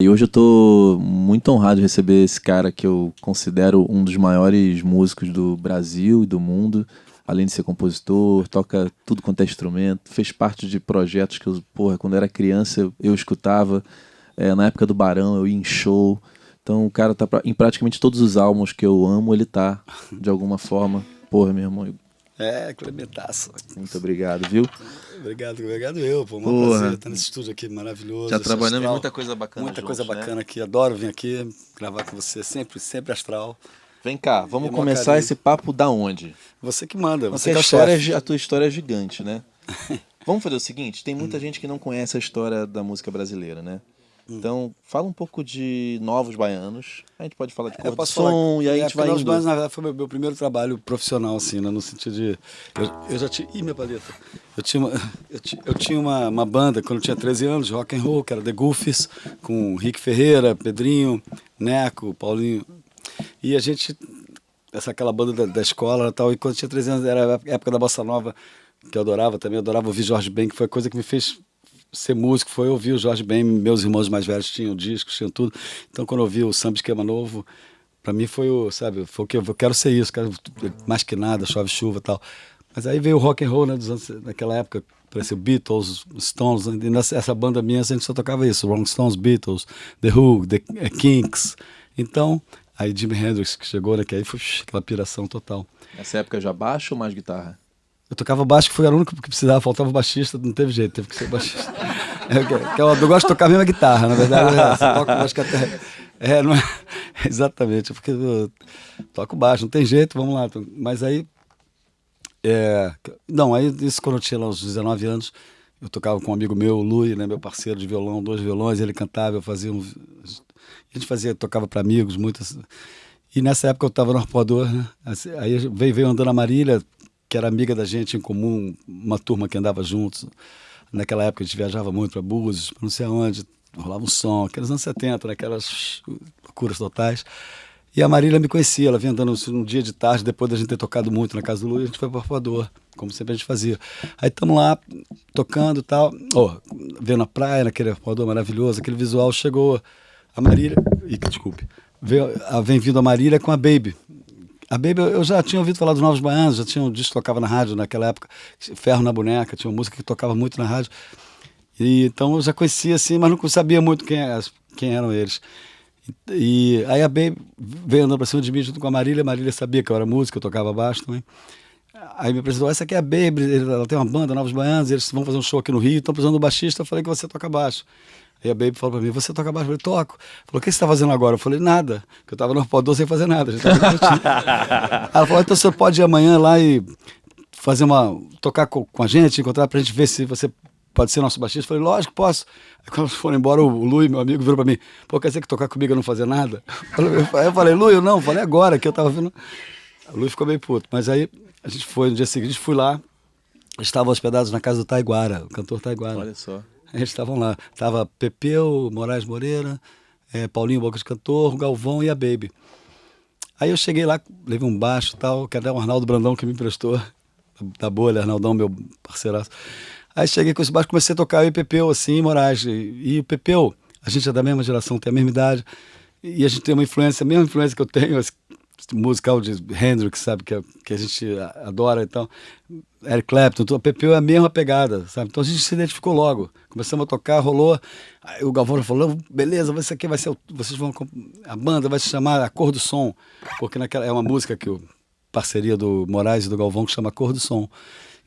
E hoje eu tô muito honrado de receber esse cara que eu considero um dos maiores músicos do Brasil e do mundo. Além de ser compositor, toca tudo quanto é instrumento, fez parte de projetos que eu, porra, quando era criança eu escutava. Na época do Barão eu ia em show. Então o cara tá em praticamente todos os álbuns que eu amo, ele tá, de alguma forma. Porra, meu irmão, Clementaço. muito obrigado, viu? Obrigado eu, pô. Um Porra. prazer estar nesse estúdio aqui maravilhoso. Já esse trabalhamos em astral. muita coisa bacana Muita juntos, coisa né? bacana aqui. Adoro vir aqui gravar com você, sempre astral. Vem cá, vamos E começar carinho. esse papo da onde? Você que manda, Porque você que é a o história chefe. a tua história é gigante, né? Vamos fazer o seguinte, tem muita gente que não conhece a história da música brasileira, né? Então, fala um pouco de Novos Baianos, a gente pode falar de Cor do Som, e aí a gente vai Novos indo. Baianos, na verdade, foi meu primeiro trabalho profissional, assim, né, no sentido de... Eu já tinha... Ih, minha paleta! Eu tinha uma banda, quando eu tinha 13 anos, de rock and roll, que era The Goofies, com Rick Ferreira, Pedrinho, Neco, Paulinho. E a gente... Aquela banda da escola e tal, e quando eu tinha 13 anos, era a época da Bossa Nova, que eu adorava também, eu adorava ouvir Jorge Ben, que foi a coisa que me fez ser músico, foi ouvir o Jorge Ben. Meus irmãos mais velhos tinham discos, tinham tudo. Então quando eu ouvi o Samba Esquema Novo, pra mim foi o que eu quero ser isso, quero mais que nada, Chove Chuva e tal. Mas aí veio o rock and roll, né, naquela época, parecia Beatles, Stones, e essa banda minha a gente só tocava isso, Rolling Stones, Beatles, The Who, The Kinks. Então, aí Jimi Hendrix que chegou, né, que aí foi aquela piração total. Nessa época já baixo ou mais guitarra? Eu tocava baixo, que foi o único que precisava, faltava o baixista, não teve jeito, teve que ser baixista. Eu gosto de tocar a mesma guitarra, na verdade, você toca, acho que até... não é, exatamente, porque eu toco baixo, não tem jeito, vamos lá. Mas aí, não, aí isso quando eu tinha lá uns 19 anos, eu tocava com um amigo meu, o Lui, né, meu parceiro de violão, 2 violões, ele cantava, eu fazia a gente tocava para amigos, muitas... E nessa época eu estava no Arpoador, né, aí veio andando a Marília, que era amiga da gente em comum, uma turma que andava juntos. Naquela época a gente viajava muito para Búzios, para não sei aonde, rolava um som, aqueles anos 70, aquelas loucuras totais. E a Marília me conhecia, ela vinha andando um dia de tarde, depois da gente ter tocado muito na casa do Luiz, a gente foi para o Arpoador, como sempre a gente fazia. Aí estamos lá, tocando e tal, vendo a praia, naquele Arpoador maravilhoso, aquele visual, chegou a Marília, desculpe, vem vindo a Marília com a Baby. A Baby, eu já tinha ouvido falar dos Novos Baianos, já tinha um disco que tocava na rádio naquela época, Ferro na Boneca, tinha uma música que tocava muito na rádio. E, então eu já conhecia assim, mas não sabia muito quem eram eles. E aí a Baby veio andando pra cima de mim junto com a Marília sabia que eu era músico, eu tocava baixo também. Aí me apresentou, essa aqui é a Baby, ela tem uma banda, Novos Baianos, eles vão fazer um show aqui no Rio, estão precisando do baixista, eu falei que você toca baixo. Aí a Baby falou pra mim, você toca baixo? Eu falei, toco. Falou, o que você tá fazendo agora? Eu falei, nada, que eu tava no Arpoador sem fazer nada. Ela falou, então você pode ir amanhã lá e tocar com a gente, encontrar pra gente ver se você pode ser nosso baixista. Eu falei, lógico, posso. Aí quando foram embora, o Lui, meu amigo, virou pra mim, pô, quer dizer que tocar comigo eu não fazer nada? Eu falei, Lui, eu não, falei agora, que eu tava vendo. O Lui ficou bem puto, mas aí a gente foi, no dia seguinte, fui lá, estavam hospedados na casa do Taiguara, o cantor Taiguara. Olha só. Eles estavam lá. Tava Pepeu, Moraes Moreira, Paulinho Boca de Cantor, Galvão e a Baby. Aí eu cheguei lá, levei um baixo e tal, que era o Arnaldo Brandão que me emprestou, da bolha, Arnaldão, meu parceiraço. Aí cheguei com esse baixo, comecei a tocar eu e Pepeu, assim, Moraes. E o Pepeu, a gente é da mesma geração, tem a mesma idade, e a gente tem uma influência, a mesma influência que eu tenho, musical de Hendrix, sabe, que a gente adora e tal. Eric Clapton, então, o Pepeu é a mesma pegada, sabe? Então a gente se identificou logo. Começamos a tocar, rolou. Aí o Galvão falou, beleza, isso aqui vai ser, a banda vai se chamar A Cor do Som, porque é uma música que parceria do Moraes e do Galvão que chama A Cor do Som.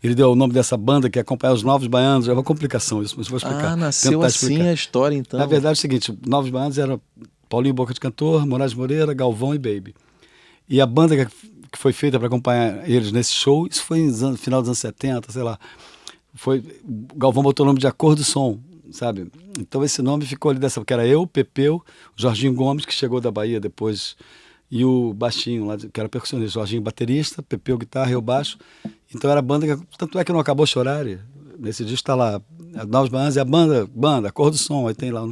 Ele deu o nome dessa banda que acompanha os Novos Baianos, é uma complicação isso, mas eu vou explicar. Ah, nasceu assim a história então. Na verdade é o seguinte, Novos Baianos era Paulinho Boca de Cantor, Moraes Moreira, Galvão e Baby. E a banda que foi feita para acompanhar eles nesse show, isso foi no final dos anos 70, sei lá. O Galvão botou o nome de A Cor do Som, sabe? Então esse nome ficou ali porque era eu, Pepeu, o Jorginho Gomes, que chegou da Bahia depois, e o baixinho lá, que era percussionista, Jorginho baterista, Pepeu guitarra e eu baixo. Então era a banda, tanto é que não acabou chorar, nesse disco está lá, Novos Baianos e a banda, A Cor do Som, aí tem lá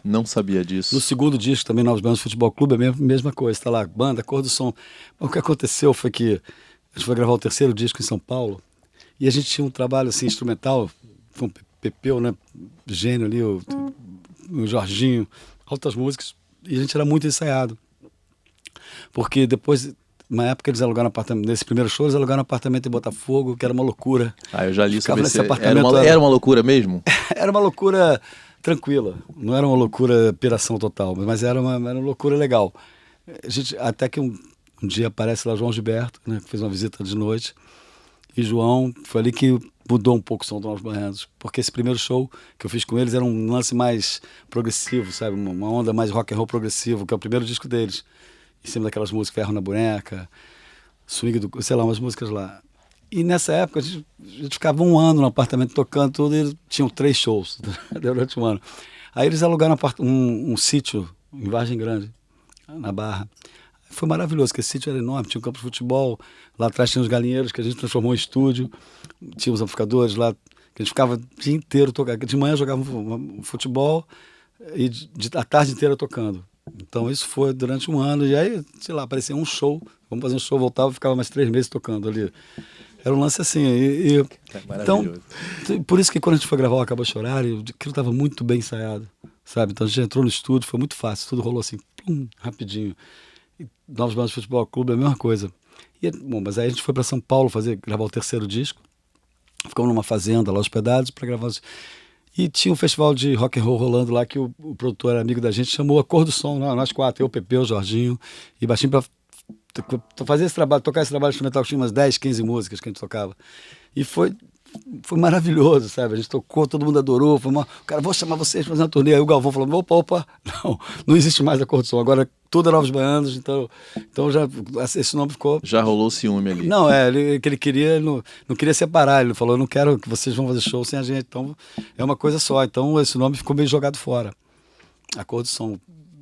Não sabia disso. No segundo disco também, Novos Baianos Futebol Clube, é a mesma coisa, está lá, banda, Cor do Som. O que aconteceu foi que a gente foi gravar o terceiro disco em São Paulo e a gente tinha um trabalho assim, instrumental, com o Pepeu, né, gênio ali, o Jorginho, altas músicas, e a gente era muito ensaiado. Porque depois, na época, eles alugaram apartamento, nesse primeiro show, eles alugaram apartamento em Botafogo, que era uma loucura. Ah, eu já li Ficava sobre nesse esse... apartamento. Era uma loucura mesmo? Era uma loucura tranquila, não era uma loucura piração total, mas era uma loucura legal. A gente, até que um dia aparece lá João Gilberto, né, que fez uma visita de noite, e João, foi ali que mudou um pouco o som do Novos Baianos, porque esse primeiro show que eu fiz com eles era um lance mais progressivo, sabe, uma onda mais rock and roll progressivo, que é o primeiro disco deles, em cima daquelas músicas Ferro na Boneca, Swing do, sei lá, umas músicas lá. E nessa época a gente ficava um ano no apartamento tocando tudo, e eles tinham 3 shows durante um ano. Aí eles alugaram um sítio em Vargem Grande, na Barra. Foi maravilhoso, porque esse sítio era enorme, tinha um campo de futebol, lá atrás tinha os galinheiros que a gente transformou em estúdio, tinha os amplificadores lá, que a gente ficava o dia inteiro tocando. De manhã jogava futebol e a tarde inteira tocando. Então isso foi durante um ano, e aí, sei lá, aparecia um show, vamos fazer um show, voltava e ficava mais 3 meses tocando ali. Era um lance assim. Então, por isso que quando a gente foi gravar o Acabou a Chorar, aquilo estava muito bem ensaiado, sabe? Então a gente entrou no estúdio, foi muito fácil, tudo rolou assim, plum, rapidinho. E Novos Baianos Futebol Clube é a mesma coisa. Bom, mas aí a gente foi para São Paulo gravar o 3º disco, ficamos numa fazenda lá hospedados para gravar E tinha um festival de rock and roll rolando lá, que o produtor era amigo da gente, chamou a Cor do Som, nós 4, eu, o Pepe, o Jorginho e Baixinho, para fazer esse trabalho, tocar esse trabalho instrumental, que tinha umas 10, 15 músicas que a gente tocava. E foi maravilhoso, sabe? A gente tocou, todo mundo adorou. Cara, vou chamar vocês para fazer uma turnê. Aí o Galvão falou: opa, não existe mais a Cor do Som, agora tudo é Novos Baianos, então já esse nome ficou. Já rolou ciúme ali. Não, que ele queria, não queria separar. Ele falou: eu não quero que vocês vão fazer show sem a gente, então é uma coisa só. Então esse nome ficou meio jogado fora, a Cor do Som.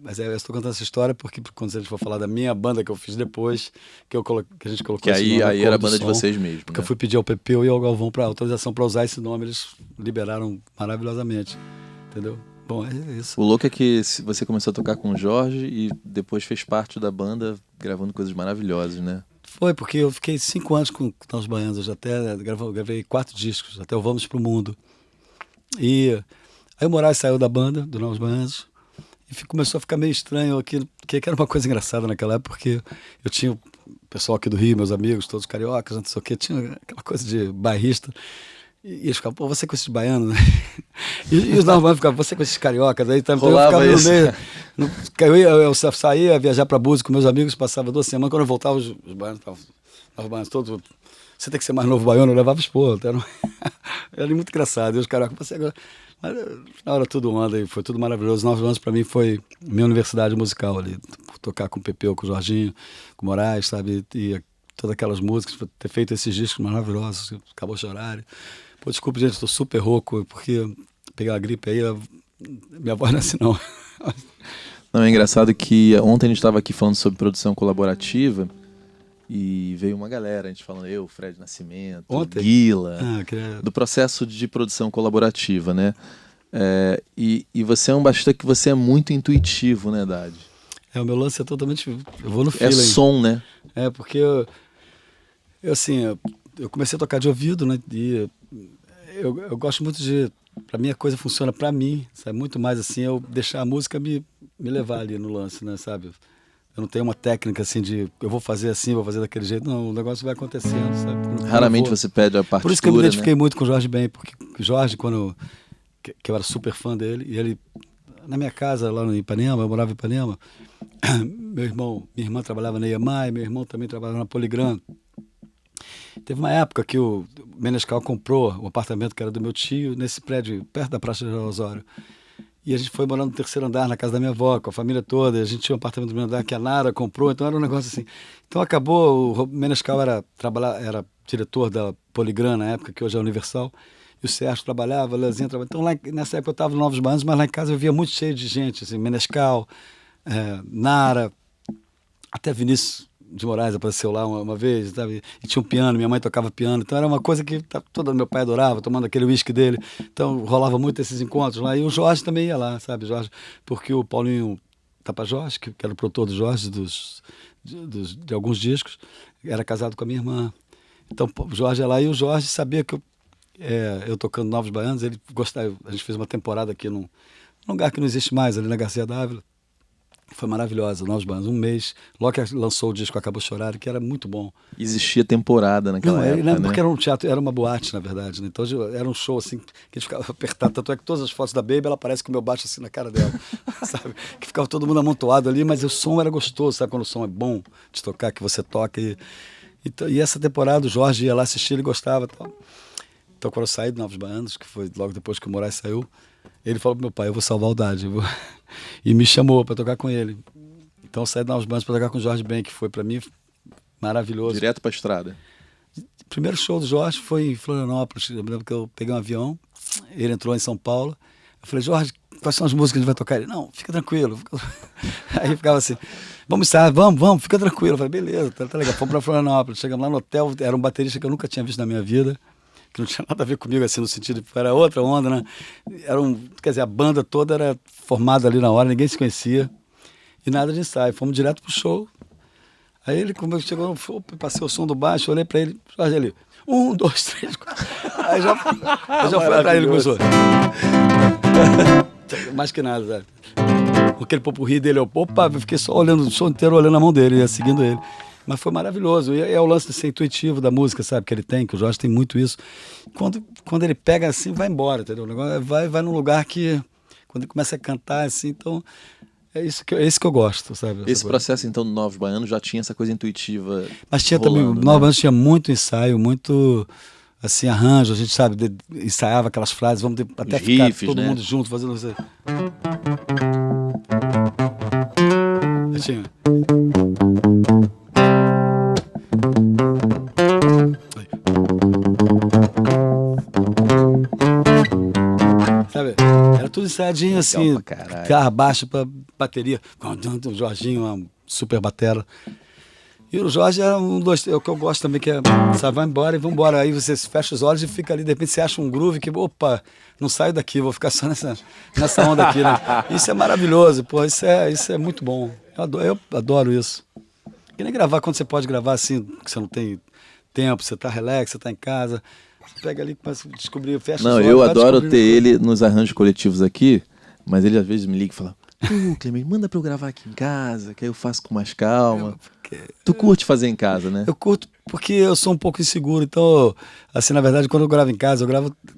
Mas eu estou contando essa história porque quando a gente for falar da minha banda que eu fiz depois, que a gente colocou que esse nome, aí era a banda de vocês mesmo. Porque né? eu fui pedir ao Pepeu e ao Galvão para autorização para usar esse nome, eles liberaram maravilhosamente, entendeu? Bom, é isso. O louco é que você começou a tocar com o Jorge e depois fez parte da banda gravando coisas maravilhosas, né? Foi, porque eu fiquei 5 anos com Novos Baianos, eu já até gravei 4 discos, até o Vamos Pro Mundo. E aí o Moraes saiu da banda, do Novos Baianos, e começou a ficar meio estranho aquilo, que era uma coisa engraçada naquela época, porque eu tinha o pessoal aqui do Rio, meus amigos, todos cariocas, não sei o quê, tinha aquela coisa de bairrista, e eles ficavam: pô, você com esses baianos, né? E os Novos Baianos ficavam: você com esses cariocas, aí também eu ficava no meio. Eu saía, viajar para Búzios com meus amigos, passava 2 semanas, quando eu voltava, os baianos estavam, Novos Baianos todos: você tem que ser mais novo baiano, eu levava expor, era muito engraçado, e os cariocas: você agora... Mas na hora tudo anda e foi tudo maravilhoso. Novos Baianos para mim foi minha universidade musical ali, tocar com o Pepeu, com o Jorginho, com o Moraes, sabe, e todas aquelas músicas, ter feito esses discos maravilhosos, Acabou a Chorar. Pô, desculpa, gente, estou super rouco, porque peguei uma gripe aí, minha voz não é assim não. Não, é engraçado que ontem a gente estava aqui falando sobre produção colaborativa e veio uma galera, a gente falando, Fred Nascimento, Ontem? Guila, Credo. do processo de produção colaborativa, né? E você é um baixista que você é muito intuitivo, né, Dade? O meu lance é totalmente... Eu vou no feeling. É som, né? Porque eu comecei a tocar de ouvido, né? E eu gosto muito de... Pra mim a coisa funciona pra mim, sabe? Muito mais assim, eu deixar a música me levar ali no lance, né? Sabe? Eu não tenho uma técnica assim de eu vou fazer assim, vou fazer daquele jeito. Não, o negócio vai acontecendo, sabe? Raramente você pede a partitura, por isso que eu me identifiquei né? muito com o Jorge Ben, porque o Jorge, que eu era super fã dele, e ele, na minha casa lá no Ipanema, eu morava em Ipanema, minha irmã trabalhava na EMAI, meu irmão também trabalhava na Poligram. Teve uma época que o Menescal comprou o apartamento que era do meu tio, nesse prédio, perto da Praça de Osório. E a gente foi morar no 3º andar, na casa da minha avó, com a família toda. A gente tinha um apartamento no 1º andar que a Nara comprou, então era um negócio assim. Então acabou, o Menescal era diretor da Poligram na época, que hoje é Universal, e o Sérgio trabalhava, o Leozinho trabalhava. Então lá, nessa época eu estava no Novos Baianos, mas lá em casa eu via muito cheio de gente, assim, Menescal, Nara, até Vinícius de Moraes apareceu lá uma vez, sabe? E tinha um piano, minha mãe tocava piano, então era uma coisa que todo meu pai adorava, tomando aquele uísque dele, então rolava muito esses encontros lá, e o Jorge também ia lá, sabe, Jorge, porque o Paulinho Tapajós, que era o produtor do Jorge, de alguns discos, era casado com a minha irmã, então o Jorge ia lá, e o Jorge sabia que eu tocando Novos Baianos, ele gostava, a gente fez uma temporada aqui um lugar que não existe mais, ali na Garcia Dávila. Foi maravilhosa, Novos Baianos. Um mês, logo que lançou o disco Acabou Chorar, que era muito bom. Existia temporada naquela época, porque né? era um teatro, era uma boate, na verdade, né? Então era um show assim, que a gente ficava apertado. Tanto é que todas as fotos da Baby, ela aparece com o meu baixo assim na cara dela, sabe? Que ficava todo mundo amontoado ali, mas o som era gostoso, sabe? Quando o som é bom de tocar, que você toca. E essa temporada o Jorge ia lá assistir, ele gostava. Então quando eu saí do Novos Baianos, que foi logo depois que o Moraes saiu, ele falou pro meu pai, eu vou salvar o Dade. E me chamou para tocar com ele. Então eu saí do Novos Baianos para tocar com o Jorge Ben, que foi para mim maravilhoso. Direto para a estrada. O primeiro show do Jorge foi em Florianópolis. Eu me lembro que eu peguei um avião, ele entrou em São Paulo. Eu falei, Jorge, quais são as músicas que a gente vai tocar? Ele, não, fica tranquilo. Aí ficava assim, vamos ensaiar, vamos, fica tranquilo. Eu falei, beleza, tá legal. Fomos para Florianópolis, chegamos lá no hotel, era um baterista que eu nunca tinha visto na minha vida, que não tinha nada a ver comigo, assim, no sentido de, era outra onda, né? Quer dizer, a banda toda era formada ali na hora, ninguém se conhecia, e nada de ensaio. Fomos direto pro show. Aí ele, como chegou, passei o som do baixo, olhei pra ele, Jorge ali, 1, 2, 3, 4. Aí já fui atrás, ele começou. Mais que nada, sabe? Aquele popurrí dele, eu fiquei só olhando o show inteiro, olhando a mão dele, seguindo ele. Mas foi maravilhoso. E é o lance de ser intuitivo da música, sabe? Que ele tem, que o Jorge tem muito isso. Quando ele pega assim, vai embora, entendeu? O negócio vai num lugar que, quando ele começa a cantar assim, então. É isso que eu gosto, sabe? Esse processo, então, do Novos Baianos já tinha essa coisa intuitiva. Mas tinha rolando, também, né? Novos Baianos tinha muito ensaio, muito, assim, arranjo, a gente, sabe, ensaiava aquelas frases, vamos até ficar riffs, todo né? mundo junto fazendo isso. Tinha. Sabe? Era tudo ensaiadinho assim, guitarra baixa pra bateria, o Jorginho, uma super batera. E o Jorge era é o que eu gosto também, que é, sabe, vai embora e vambora. Aí você fecha os olhos e fica ali, de repente você acha um groove que, opa, não saio daqui, vou ficar só nessa onda aqui, né? Isso é maravilhoso, pô, isso é muito bom. Eu adoro isso. Que nem gravar quando você pode gravar assim, que você não tem tempo, você tá relax, você tá em casa. Você pega ali, começa a descobrir, fecha os olhos. Não, eu adoro ter ele nos arranjos coletivos aqui, mas ele às vezes me liga e fala, Clemente, manda pra eu gravar aqui em casa, que aí eu faço com mais calma. Tu curte fazer em casa, né? Eu curto porque eu sou um pouco inseguro, então, assim, na verdade, quando eu gravo em casa,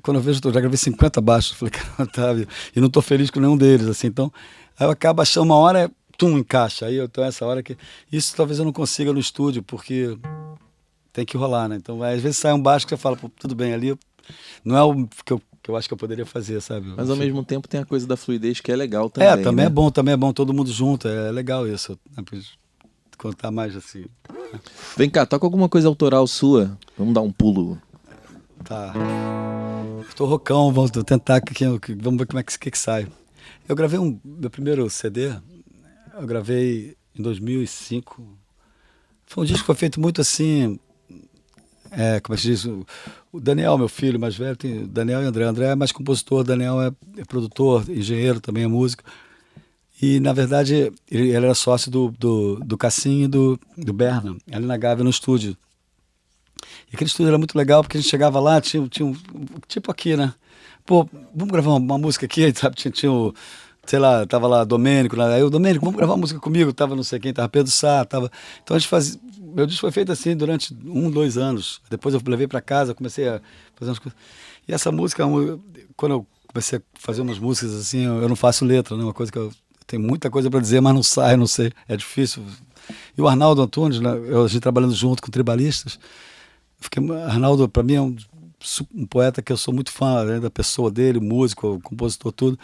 quando eu vejo, eu já gravei 50 baixos, falei, cara, tá, e não tô feliz com nenhum deles, assim, então, aí eu acabo achando uma hora, encaixa, aí eu tô essa hora que, isso talvez eu não consiga no estúdio, porque tem que rolar, né, então, às vezes sai um baixo que você fala, pô, tudo bem, ali, não é o que eu acho que eu poderia fazer, sabe? Mas ao mesmo tempo tem a coisa da fluidez que é legal também, também né? também é bom, todo mundo junto, é legal isso, né? Contar mais assim. Vem cá, toca alguma coisa autoral sua. Vamos dar um pulo. Tá. Estou rockão, vamos tentar, vamos ver como é que sai. Eu gravei meu primeiro CD, eu gravei em 2005. Foi um disco que foi feito muito assim, como é que se diz? O Daniel, meu filho mais velho, tem o Daniel e o André. André é mais compositor, Daniel é produtor, engenheiro, também é músico. E, na verdade, ele era sócio do Cassim e do Berna, ali na Gávea, no estúdio. E aquele estúdio era muito legal, porque a gente chegava lá, tinha um... Tipo aqui, né? Pô, vamos gravar uma música aqui, sabe? Tinha sei lá, tava lá Domênico, aí o Domênico, vamos gravar uma música comigo, tava não sei quem, tava Pedro Sá, tava... Então a gente fazia... Meu disco foi feito assim durante 2 anos. Depois eu levei para casa, comecei a fazer umas coisas. E essa música, quando eu comecei a fazer umas músicas assim, eu não faço letra, né? Uma coisa que eu tenho muita coisa para dizer, mas não sai, não sei, é difícil. E o Arnaldo Antunes, né? A gente trabalhando junto com tribalistas, Arnaldo, para mim, é um poeta que eu sou muito fã, né, da pessoa dele, músico, compositor, tudo.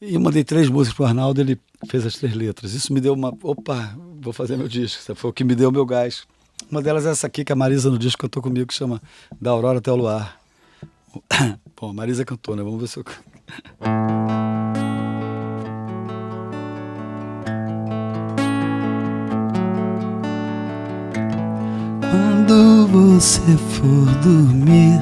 E eu mandei 3 músicas pro Arnaldo, ele fez as 3 letras. Isso me deu opa, vou fazer meu disco. Isso foi o que me deu meu gás. Uma delas é essa aqui, que a Marisa no disco cantou comigo, que chama Da Aurora até o Luar. Bom, a Marisa cantou, né? Vamos ver se eu... Quando você for dormir,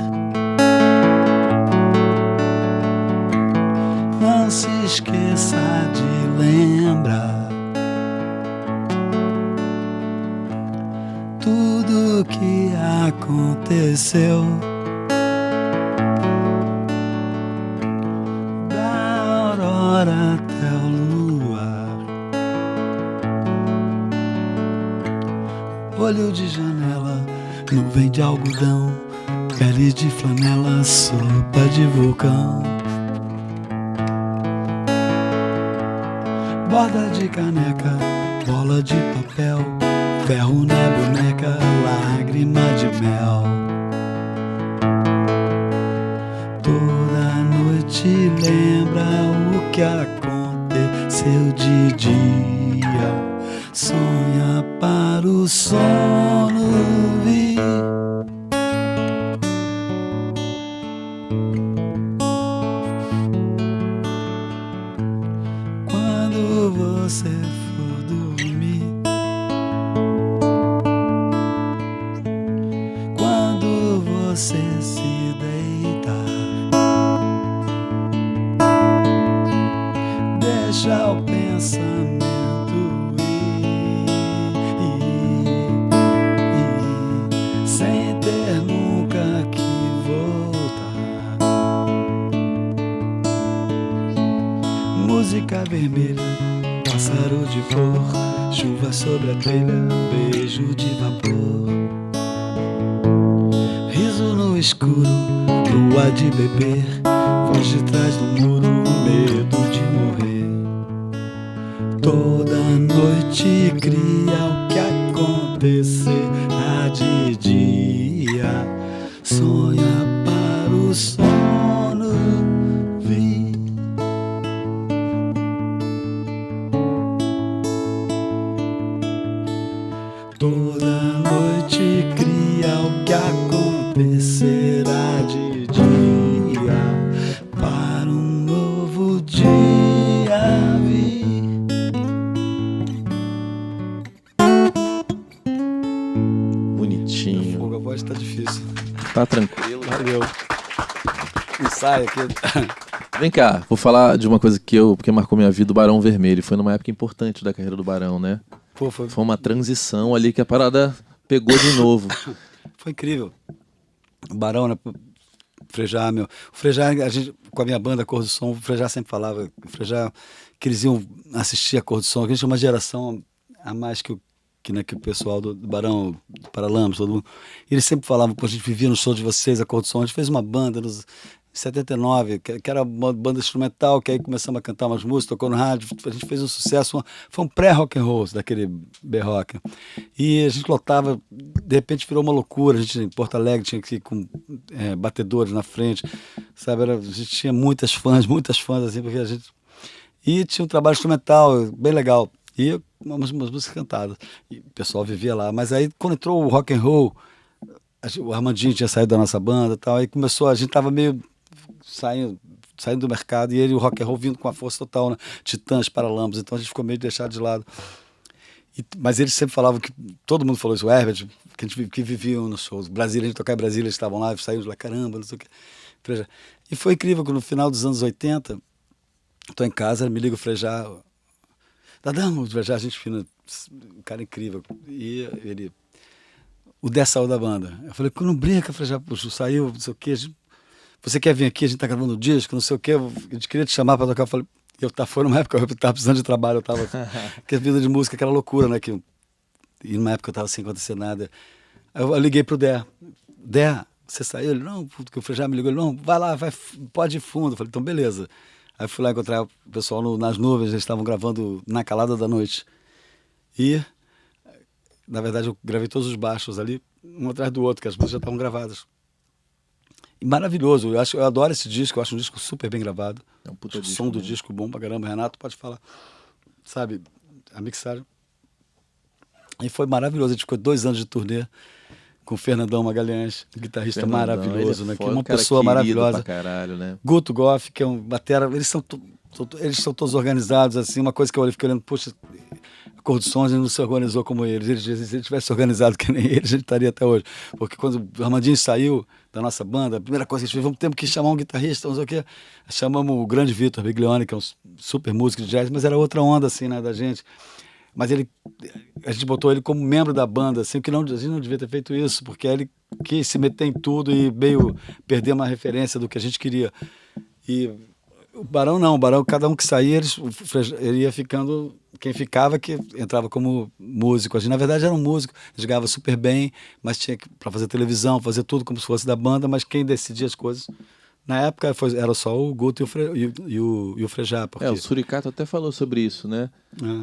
não se esqueça de lembrar tudo que aconteceu, da aurora olho de janela, nuvem de algodão, pele de flanela, sopa de vulcão. Borda de caneca, bola de papel, ferro na boneca, lágrima de mel. Toda noite lembra o que aconteceu de dia, sonha para o sono vir. Quando você for dormir, quando você se deitar, deixa o pensamento ir, sem ter nunca que voltar. Música vermelha, pássaro de flor, chuva sobre a telha, beijo de vapor. Riso no escuro, lua de beber, voz de trás do muro, medo de morrer. Toda noite cria o que acontecerá de dia, sonha para o sono vir. Toda noite cria o que acontecerá de dia, para um novo dia vir. Bonitinho. Fogo, a voz tá difícil. Tá tranquilo. Valeu. Ensaio aqui. Vem cá, vou falar de uma coisa porque marcou minha vida, o Barão Vermelho. Foi numa época importante da carreira do Barão, né? Pô, foi Foi uma transição ali que a parada pegou de novo. incrível. O Barão, né? O Frejá, meu. O Frejá, a gente, com a minha banda Cor do Som, o Frejá sempre falava, o Frejá, que eles iam assistir a Cor do Som, que a gente é uma geração a mais que o pessoal do Barão, do Paralamas, todo mundo. E eles sempre falavam, quando a gente vivia no show de vocês, a Cor do Som, a gente fez uma banda nos 79, que era uma banda instrumental, que aí começamos a cantar umas músicas, tocou no rádio, a gente fez um sucesso, foi um pré-rock and roll daquele B-rock. E a gente lotava, de repente virou uma loucura, a gente em Porto Alegre tinha que ir com batedores na frente, sabe, a gente tinha muitas fãs assim, porque a gente... E tinha um trabalho instrumental bem legal, e umas músicas cantadas, e o pessoal vivia lá, mas aí quando entrou o rock and roll, o Armandinho tinha saído da nossa banda e tal, aí começou, a gente tava meio saindo do mercado, e ele, o rock and roll vindo com a força total, né? Titãs, Paralamas, então a gente ficou meio deixado de lado. Mas eles sempre falavam que, todo mundo falou isso, o Herbert, que viviam nos shows, Brasília, a gente tocava em Brasília, eles estavam lá, saímos lá, caramba, não sei o quê. E foi incrível que no final dos anos 80, estou em casa, me liga o Frejá, Dadão, o Frejá, gente fina, um cara incrível, e ele... O Dé saiu da banda. Eu falei, não brinca, Frejá, puxa, saiu, não sei o quê, você quer vir aqui, a gente tá gravando um disco, não sei o quê, a gente queria te chamar para tocar. Eu falei, foi numa época, eu tava precisando de trabalho, eu tava, que a vida de música, aquela loucura, né, e numa época eu tava sem acontecer nada. Aí eu liguei pro Dé, você saiu? Ele, não, porque o Frejá me ligou, ele, não, vai lá, pode ir fundo. Eu falei, então beleza. Aí fui lá encontrar o pessoal nas nuvens, eles estavam gravando Na Calada da Noite. E, na verdade, eu gravei todos os baixos ali, um atrás do outro, que as músicas já estavam gravadas. E maravilhoso, eu adoro esse disco, eu acho um disco super bem gravado. É um puta disco, som do né? disco bom pra caramba, Renato pode falar. Sabe, a mixagem. E foi maravilhoso, a gente ficou 2 anos de turnê com o Fernandão Magalhães, um guitarrista maravilhoso, né? Que é uma pessoa maravilhosa. Pra caralho, né? Guto Goff, que é um batera, eles são todos organizados, assim, uma coisa que eu fiquei olhando, poxa, a Cor do Som, a gente não se organizou como eles. Eles dizem, se ele tivesse organizado que nem eles, a gente estaria até hoje. Porque quando o Armandinho saiu da nossa banda, a primeira coisa que a gente fez, temos que chamar um guitarrista, não sei o quê. Chamamos o grande Vitor Biglione, que é um super músico de jazz, mas era outra onda, assim, né, da gente. Mas a gente botou ele como membro da banda, assim, que a gente não devia ter feito isso, porque ele quis se meter em tudo e meio perder uma referência do que a gente queria. E O Barão não, o Barão, cada um que saía, ele ia ficando, quem ficava que entrava como músico. A gente, na verdade, era um músico, eles ganhavam super bem, mas tinha que, para fazer televisão, fazer tudo como se fosse da banda, mas quem decidia as coisas, na época, era só o Guto e o Frejá. Porque... O Suricato até falou sobre isso, né?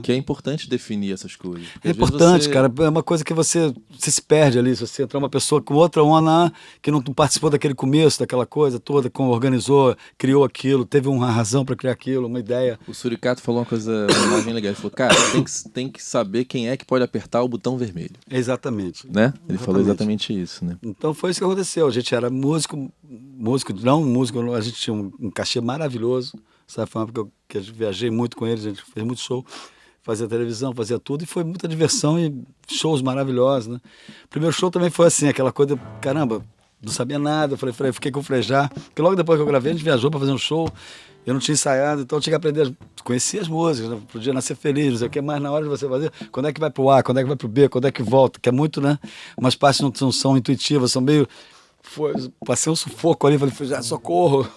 Que é importante definir essas coisas. É importante, cara. É uma coisa que você se perde ali. Se você entrar uma pessoa com outra onda que não participou daquele começo, daquela coisa toda, como organizou, criou aquilo, teve uma razão para criar aquilo, uma ideia. O Suricato falou uma imagem legal. Ele falou, cara, tem que saber quem é que pode apertar o botão vermelho. Exatamente. Né? Ele falou exatamente isso, né? Então foi isso que aconteceu. A gente era músico, a gente tinha um cachê maravilhoso. Sabe, foi uma época que eu viajei muito com eles, a gente fez muito show, fazia televisão, fazia tudo, e foi muita diversão e shows maravilhosos, né? O primeiro show também foi assim, aquela coisa, caramba, não sabia nada, eu fiquei com o Frejá, porque logo depois que eu gravei, a gente viajou para fazer um show, eu não tinha ensaiado, então eu tinha que aprender, conhecer as músicas, né? Podia nascer feliz, não sei o que, mas na hora de você fazer, quando é que vai pro A, quando é que vai pro B, quando é que volta, que é muito, né? Umas partes não são intuitivas, são meio... Passei um sufoco ali, falei, já, socorro.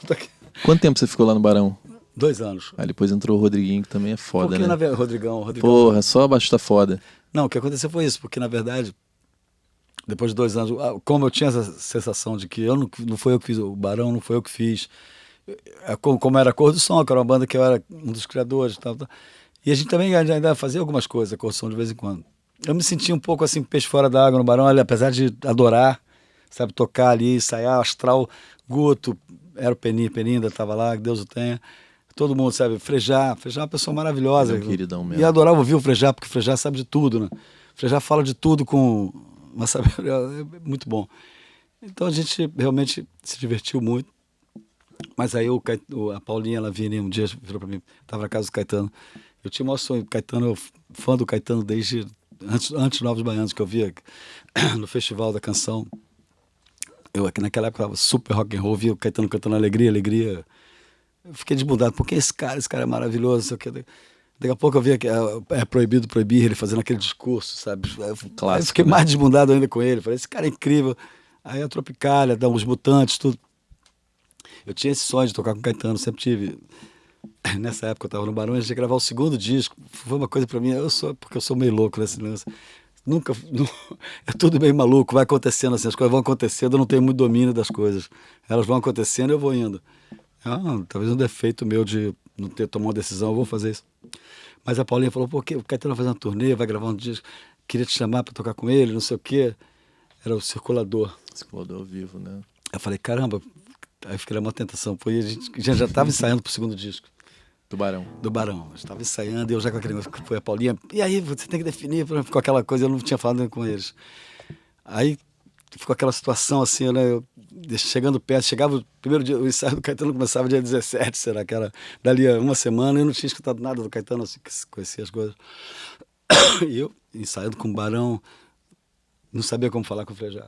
Quanto tempo você ficou lá no Barão? 2 anos. Aí depois entrou o Rodriguinho, que também é foda, né? Rodrigão. Porra, só abaixo da foda. Não, o que aconteceu foi isso, porque na verdade, depois de 2 anos, como eu tinha essa sensação de que não foi eu que fiz, o Barão não foi eu que fiz, como era a Cor do Som, que era uma banda que eu era um dos criadores e tal. E a gente também ainda fazia algumas coisas, a Cor do Som de vez em quando. Eu me sentia um pouco assim, peixe fora d'água no Barão, apesar de adorar, sabe, tocar ali, ensaiar, astral, Guto, era o Peninha ainda estava lá, que Deus o tenha. Todo mundo, sabe, Frejá é uma pessoa maravilhosa. É um queridão mesmo. E eu adorava ouvir o Frejá, porque o Frejá sabe de tudo, né? O Frejá fala de tudo com uma sabedoria, é muito bom. Então a gente realmente se divertiu muito. Mas aí a Paulinha, ela vinha um dia, virou pra mim, estava na casa do Caetano. Eu tinha o maior sonho, Caetano, eu fã do Caetano desde antes Novos Baianos, que eu via no Festival da Canção. Eu aqui naquela época estava super rock and roll, via o Caetano cantando Alegria, Alegria. Eu fiquei desmudado, porque esse cara é maravilhoso, não sei o que. Daqui a pouco eu via que é proibido proibir, ele fazendo aquele discurso, sabe? Clássico, aí eu fiquei mais desmudado ainda com ele. Falei, esse cara é incrível. Aí a Tropicália, os Mutantes, tudo. Eu tinha esse sonho de tocar com o Caetano, sempre tive. Nessa época eu estava no Barão, a gente ia gravar o 2º disco. Foi uma coisa para mim, porque eu sou meio louco nesse lance. É tudo meio maluco, vai acontecendo assim, as coisas vão acontecendo, eu não tenho muito domínio das coisas. Elas vão acontecendo e eu vou indo. Talvez um defeito meu de não ter tomado uma decisão, eu vou fazer isso. Mas a Paulinha falou, pô, o Caetano vai fazer uma turnê, vai gravar um disco, queria te chamar para tocar com ele, não sei o quê. Era o Circulador. Circulador ao vivo, né? Eu falei, caramba, aí fiquei uma tentação. A gente já estava ensaiando pro 2º disco. Do Barão. Do Barão. Eu estava ensaiando e eu já com aquele... Foi a Paulinha, e aí, você tem que definir, ficou aquela coisa, eu não tinha falado com eles. Aí ficou aquela situação assim, né? Eu, chegando perto, chegava o primeiro dia, o ensaio do Caetano começava dia 17, será que era? Dali a uma semana, eu não tinha escutado nada do Caetano, assim, conhecia as coisas. E eu, ensaiando com o Barão, não sabia como falar com o Frejá.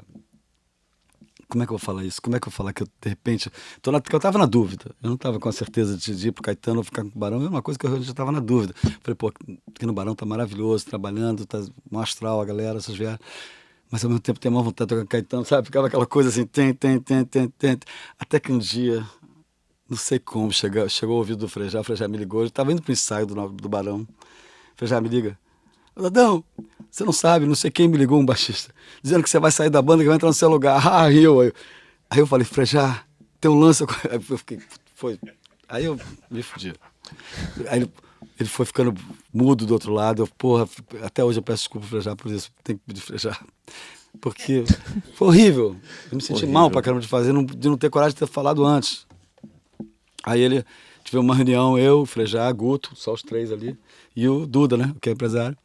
Como é que eu vou falar isso? Como é que eu vou falar que eu, de repente... Porque eu estava na dúvida. Eu não estava com a certeza de ir pro Caetano ou ficar com o Barão. É uma coisa que eu já estava na dúvida. Falei, pô, aqui no Barão tá maravilhoso, trabalhando, tá um astral, a galera, essas viagens. Mas ao mesmo tempo tem uma vontade de tocar com o Caetano, sabe? Ficava aquela coisa assim, tem. Até que um dia, não sei como, chegou o ouvido do Frejá, o Frejá me ligou. Eu estava indo pro ensaio do Barão. O Frejá me liga. Adão, você não sabe, não sei quem me ligou, um baixista, dizendo que você vai sair da banda, que vai entrar no seu lugar. Aí eu falei, Frejá, tem um lance. Aí eu fiquei, aí eu me fudi. Aí ele foi ficando mudo do outro lado. Até hoje eu peço desculpa pro Frejá por isso, tem que pedir Frejá. Porque foi horrível. Eu me senti mal pra caramba de fazer, de não ter coragem de ter falado antes. Aí tive uma reunião, eu, Frejá, Guto, só os 3 ali, e o Duda, né, que é empresário.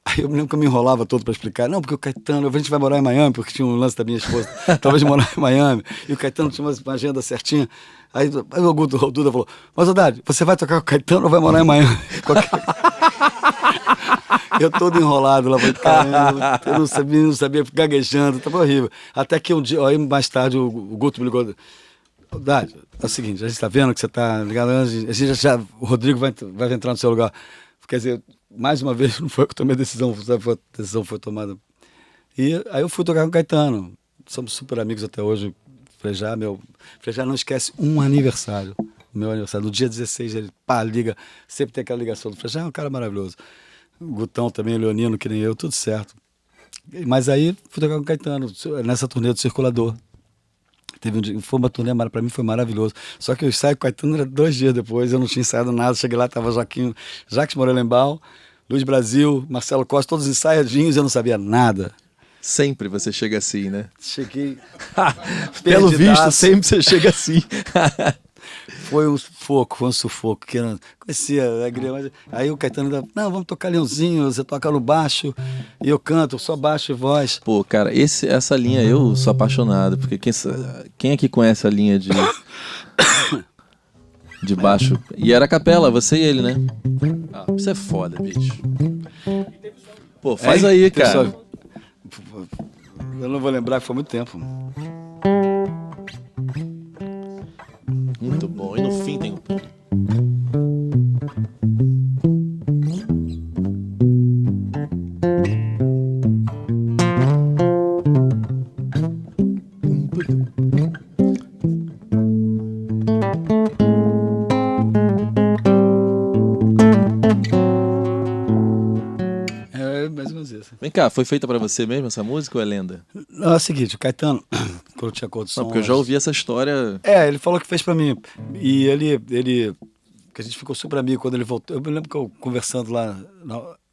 Aí eu me lembro que eu me enrolava todo para explicar. Não, porque o Caetano, a gente vai morar em Miami, porque tinha um lance da minha esposa, talvez morar em Miami. E o Caetano tinha uma agenda certinha. Aí o Duda falou, mas Haddad, você vai tocar com o Caetano ou vai morar em Miami? Eu todo enrolado lá, falei, caramba, eu não sabia, gaguejando, tava horrível. Até que um dia, aí mais tarde, o Guto me ligou. Haddad, é o seguinte, a gente tá vendo que você tá ligado, o Rodrigo vai entrar no seu lugar. Quer dizer, mais uma vez, não foi eu que tomei a decisão, a decisão foi tomada. E aí eu fui tocar com o Caetano. Somos super amigos até hoje. Frejá não esquece um aniversário. no meu aniversário. No dia 16 ele, pá, liga, sempre tem aquela ligação do Frejá, é um cara maravilhoso. O Gutão também, Leonino, que nem eu, tudo certo. Mas aí fui tocar com o Caetano, nessa turnê do Circulador. Teve um dia, foi uma turnê, para mim foi maravilhoso. Só que eu ensaio com o Caetano era 2 dias depois, eu não tinha ensaiado nada. Cheguei lá, tava Jacques Morelenbaum, Luiz Brasil, Marcelo Costa, todos ensaiadinhos, eu não sabia nada. Sempre você chega assim, né? Cheguei. Pelo visto, sempre você chega assim. Foi um sufoco, que eu não conhecia a alegria, mas aí o Caetano ainda, não, vamos tocar Leãozinho, você toca no baixo e eu canto, só baixo e voz. Pô, cara, essa linha eu sou apaixonado, porque quem aqui conhece a linha de baixo? E era a capela, você e ele, né? Ah, isso é foda, bicho. Pô, faz aí, cara. Eu não vou lembrar, que foi muito tempo. Muito bom. E no fim tem mais ou menos isso. Vem cá, foi feita pra você mesmo essa música ou é lenda? Não, é o seguinte, o Caetano, quando tinha cor de som... Não, porque eu já ouvi essa história. Ele falou que fez pra mim. E ele que a gente ficou super amigo quando ele voltou. Eu me lembro que eu conversando lá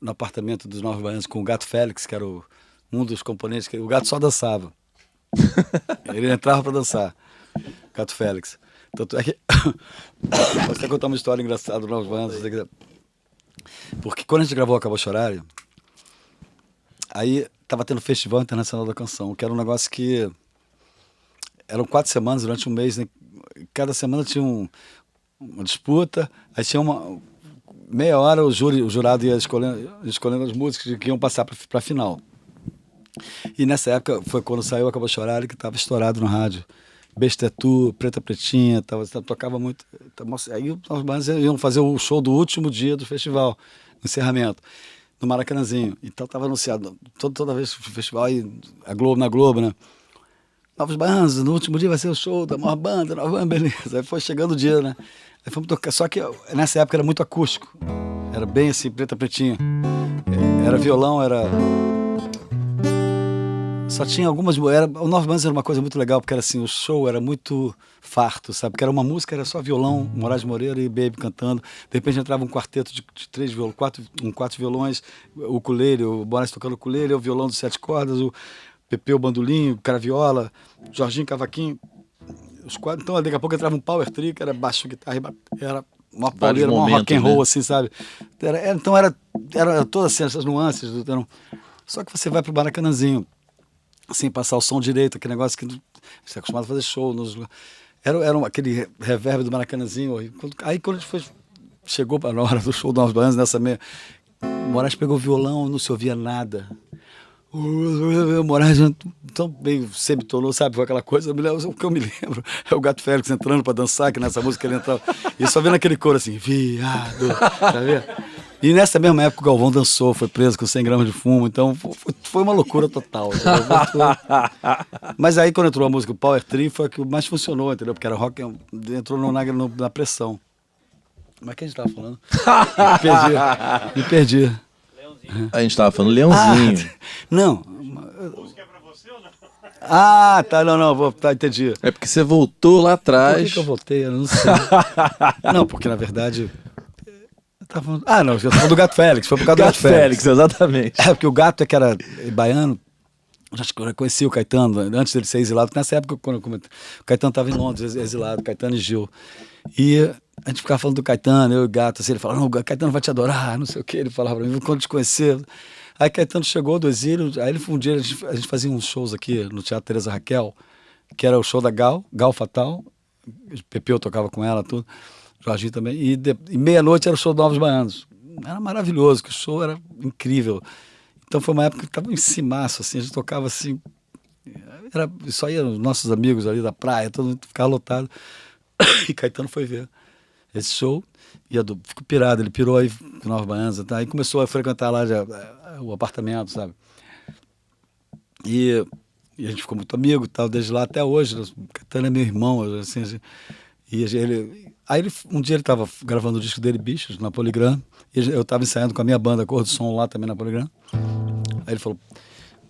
no apartamento dos Novos Baianos com o Gato Félix, que era um dos componentes, que o gato só dançava. Ele entrava pra dançar, Gato Félix. Tanto é que... Posso até contar uma história engraçada dos Novos Baianos. Porque quando a gente gravou Acabou Chorar, aí tava tendo o Festival Internacional da Canção, que era um negócio que... Eram 4 semanas durante um mês, né? Cada semana tinha uma disputa, aí tinha meia hora o jurado ia escolhendo as músicas que iam passar para a final. E nessa época foi quando saiu Acabou Chorar, que estava estourado no rádio. Besta é Tu, Preta Pretinha, tocava muito. Aí os bandas iam fazer o show do último dia do festival, no encerramento, no Maracanãzinho. Então estava anunciado toda vez o festival, aí na Globo, né? Novos Baianos, no último dia vai ser o show da maior banda, beleza. Aí foi chegando o dia, né? Aí fomos tocar, só que nessa época era muito acústico. Era bem assim, Preta Pretinha. Era violão, só tinha algumas... O Novos Baianos era uma coisa muito legal, porque era assim, o show era muito farto, sabe? Porque era uma música, era só violão, Moraes Moreira e Baby cantando. De repente entrava um quarteto de 3 violões, 4 violões, o ukulele, o Moraes tocando o ukulele, o violão de 7 cordas, o Pepe, o bandolim, o caraviola, Jorginho, cavaquinho, os 4. Então, daqui a pouco entrava um power trio, que era baixo, guitarra, era uma pauleira, uma rock and roll, né? Assim, sabe? Então, era todas assim, essas nuances. Só que você vai pro Maracanãzinho, sem passar o som direito, aquele negócio que você é acostumado a fazer show. Era aquele reverb do Maracanãzinho. Aí, quando a gente chegou na hora do show do Novos Baianos, nessa meia, o Moraes pegou o violão, não se ouvia nada. O Moraes tão bem semitonou, sabe? Foi aquela coisa. O que eu me lembro é o Gato Félix entrando pra dançar, que nessa música ele entrava. E só vendo aquele coro assim, viado, tá vendo? E nessa mesma época o Galvão dançou, foi preso com 100 gramas de fumo, então foi uma loucura total. Mas aí quando entrou a música Power Trio foi a que mais funcionou, entendeu? Porque era rock, entrou na pressão. Mas quem a gente tava falando? Me perdi. A gente tava falando Leãozinho. Não. Música é pra você ou não? Tá, não, entendi. É porque você voltou lá atrás. Por que eu voltei? Eu não sei. Não, porque na verdade... não, eu tava falando do Gato Félix, foi por causa do Gato Félix. Exatamente. Porque o Gato que era baiano, acho que eu conheci o Caetano antes dele ser exilado, porque nessa época quando o Caetano estava em Londres, exilado, Caetano e Gil. E a gente ficava falando do Caetano, eu e o Gato, assim, ele falava, não, o Caetano vai te adorar, não sei o que, ele falava pra mim, quando te conhecer. Aí Caetano chegou do exílio, aí um dia a gente fazia uns shows aqui no Teatro Teresa Raquel, que era o show da Gal Fatal, Pepeu tocava com ela, tudo, Jorginho também, e meia-noite era o show do Novos Baianos. Era maravilhoso, que o show era incrível. Então foi uma época que estava em cimaço, assim, a gente tocava assim, só ia os nossos amigos ali da praia, todo mundo ficava lotado. E Caetano foi ver esse show, ficou pirado, ele pirou aí com Novos Baianos, tá? Aí começou a frequentar lá o apartamento, sabe? E a gente ficou muito amigo, tal, desde lá até hoje. O Caetano é meu irmão, assim. Um dia ele estava gravando o disco dele, Bichos, na Polygram, e eu estava ensaiando com a minha banda, Cor do Som, lá também na Polygram. Aí ele falou,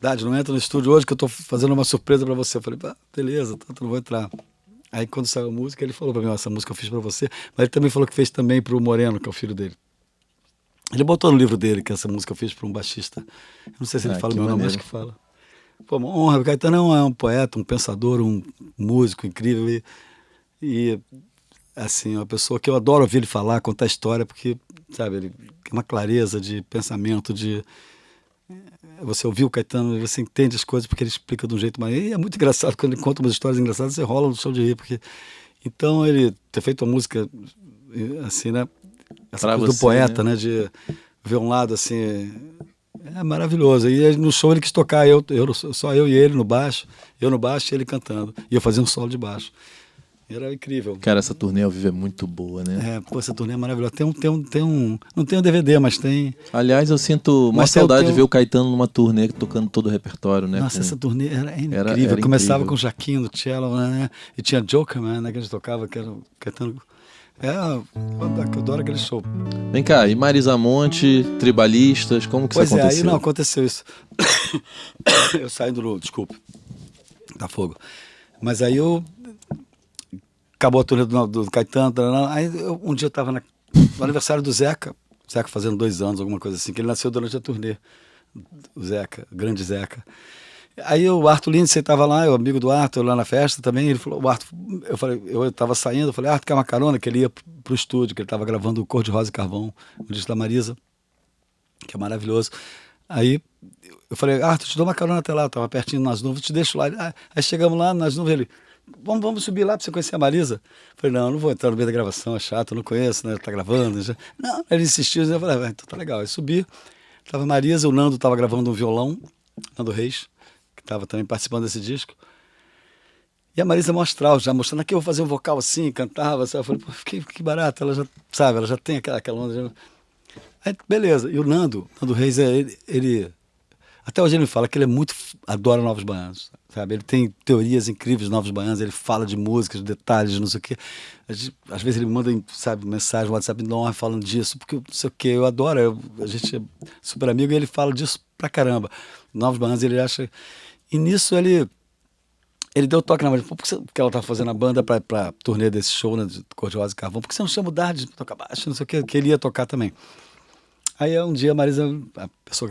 Dade, não entra no estúdio hoje que eu estou fazendo uma surpresa para você. Eu falei, beleza, não vou entrar. Aí quando saiu a música, ele falou para mim, essa música eu fiz para você, mas ele também falou que fez também para o Moreno, que é o filho dele. Ele botou no livro dele que essa música eu fiz para um baixista. Eu não sei se ele fala o meu nome, mas que fala. Pô, uma honra, o Caetano é um poeta, um pensador, um músico incrível e assim, uma pessoa que eu adoro ouvir ele falar, contar história, porque, sabe, ele tem uma clareza de pensamento, você ouviu o Caetano e você entende as coisas porque ele explica de um jeito mais... E é muito engraçado, quando ele conta umas histórias engraçadas, você rola no chão de rir, porque... Então, ele ter feito uma música, assim, né? Essa pra coisa você, do poeta, né? De ver um lado, assim... É maravilhoso. E no show ele quis tocar, só eu e ele no baixo, eu no baixo e ele cantando. E eu fazia um solo de baixo. Era incrível. Cara, essa turnê ao vivo é muito boa, né? Essa turnê é maravilhosa. Não tem um DVD, mas tem... Aliás, eu sinto uma saudade de ver o Caetano numa turnê tocando todo o repertório, né? Nossa, essa turnê era incrível. Era Começava incrível. com o Jaquinho no cello, né? E tinha Jokerman, né? Que a gente tocava, que era o Caetano... Eu adoro aquele show. Vem cá, e Marisa Monte, Tribalistas, como que isso aconteceu? Aí não aconteceu isso. Eu saindo no... Desculpa. Tá fogo. Mas aí acabou a turnê do Caetano. Aí um dia eu estava no aniversário do Zeca fazendo 2 anos, alguma coisa assim, que ele nasceu durante a turnê. O Zeca, o grande Zeca. Aí o Arthur Lindsay estava lá, o amigo do Arthur, lá na festa também. Ele falou, eu estava saindo, eu falei, Arthur, quer uma carona? Que ele ia pro estúdio, que ele estava gravando o Cor de Rosa e Carvão, o disco da Marisa, que é maravilhoso. Aí eu falei, Arthur, te dou uma carona até lá, estava pertinho nas nuvens, te deixo lá. Aí chegamos lá nas nuvens, ele, vamos subir lá para você conhecer a Marisa. Eu falei, não vou entrar no meio da gravação, é chato, eu não conheço, né? Tá gravando. Já. Não, ele insistiu, eu falei, então tá legal. Aí subi, tava a Marisa, o Nando estava gravando um violão, Nando Reis, que estava também participando desse disco. E a Marisa mostral, já mostrando aqui, eu vou fazer um vocal assim, cantava, sabe? Eu falei, pô, que barato, ela já, sabe, ela já tem aquela onda. Já... Aí, beleza, e o Nando Reis, ele até hoje ele me fala que ele adora Novos Baianos, sabe? Ele tem teorias incríveis de Novos Baianos, ele fala de músicas, de detalhes, não sei o quê. Às vezes ele manda, sabe, mensagem no WhatsApp, não, falando disso, porque não sei o quê, eu adoro, a gente é super amigo e ele fala disso pra caramba. Novos Baianos, ele acha... E nisso ele deu toque na Marisa, porque ela tá fazendo a banda pra turnê desse show, né, de Cor de Rosa e Carvão, porque você não chama o Dade pra tocar baixo, não sei o quê, que ele ia tocar também. Aí um dia a Marisa, a pessoa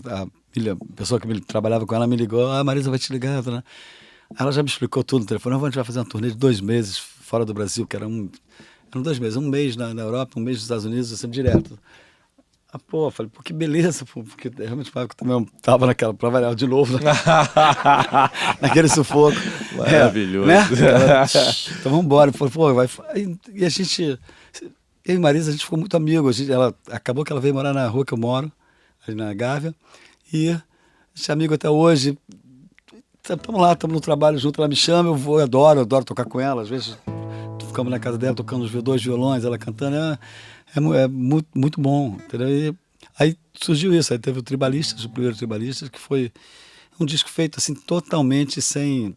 que trabalhava com ela me ligou, a Marisa vai te ligar, né? Ela já me explicou tudo no telefone, a gente vai fazer uma turnê de 2 meses fora do Brasil, que eram 2 meses, 1 mês na Europa, 1 mês nos Estados Unidos, assim, direto. Eu falei, pô, que beleza, pô, porque realmente eu também tava naquela, pra variar de novo, né? Naquele sufoco. Maravilhoso. Né? Então vamos embora. Pô, vai. E a gente, eu e Marisa, a gente ficou muito amigo. Acabou que ela veio morar na rua que eu moro, ali na Gávea, e a gente é amigo até hoje. Estamos lá, estamos no trabalho junto, ela me chama, eu adoro tocar com ela. Às vezes ficamos na casa dela tocando os 2 violões, ela cantando. É muito, muito bom, entendeu? E aí surgiu isso, aí teve o Tribalistas, o primeiro Tribalistas, que foi um disco feito assim totalmente sem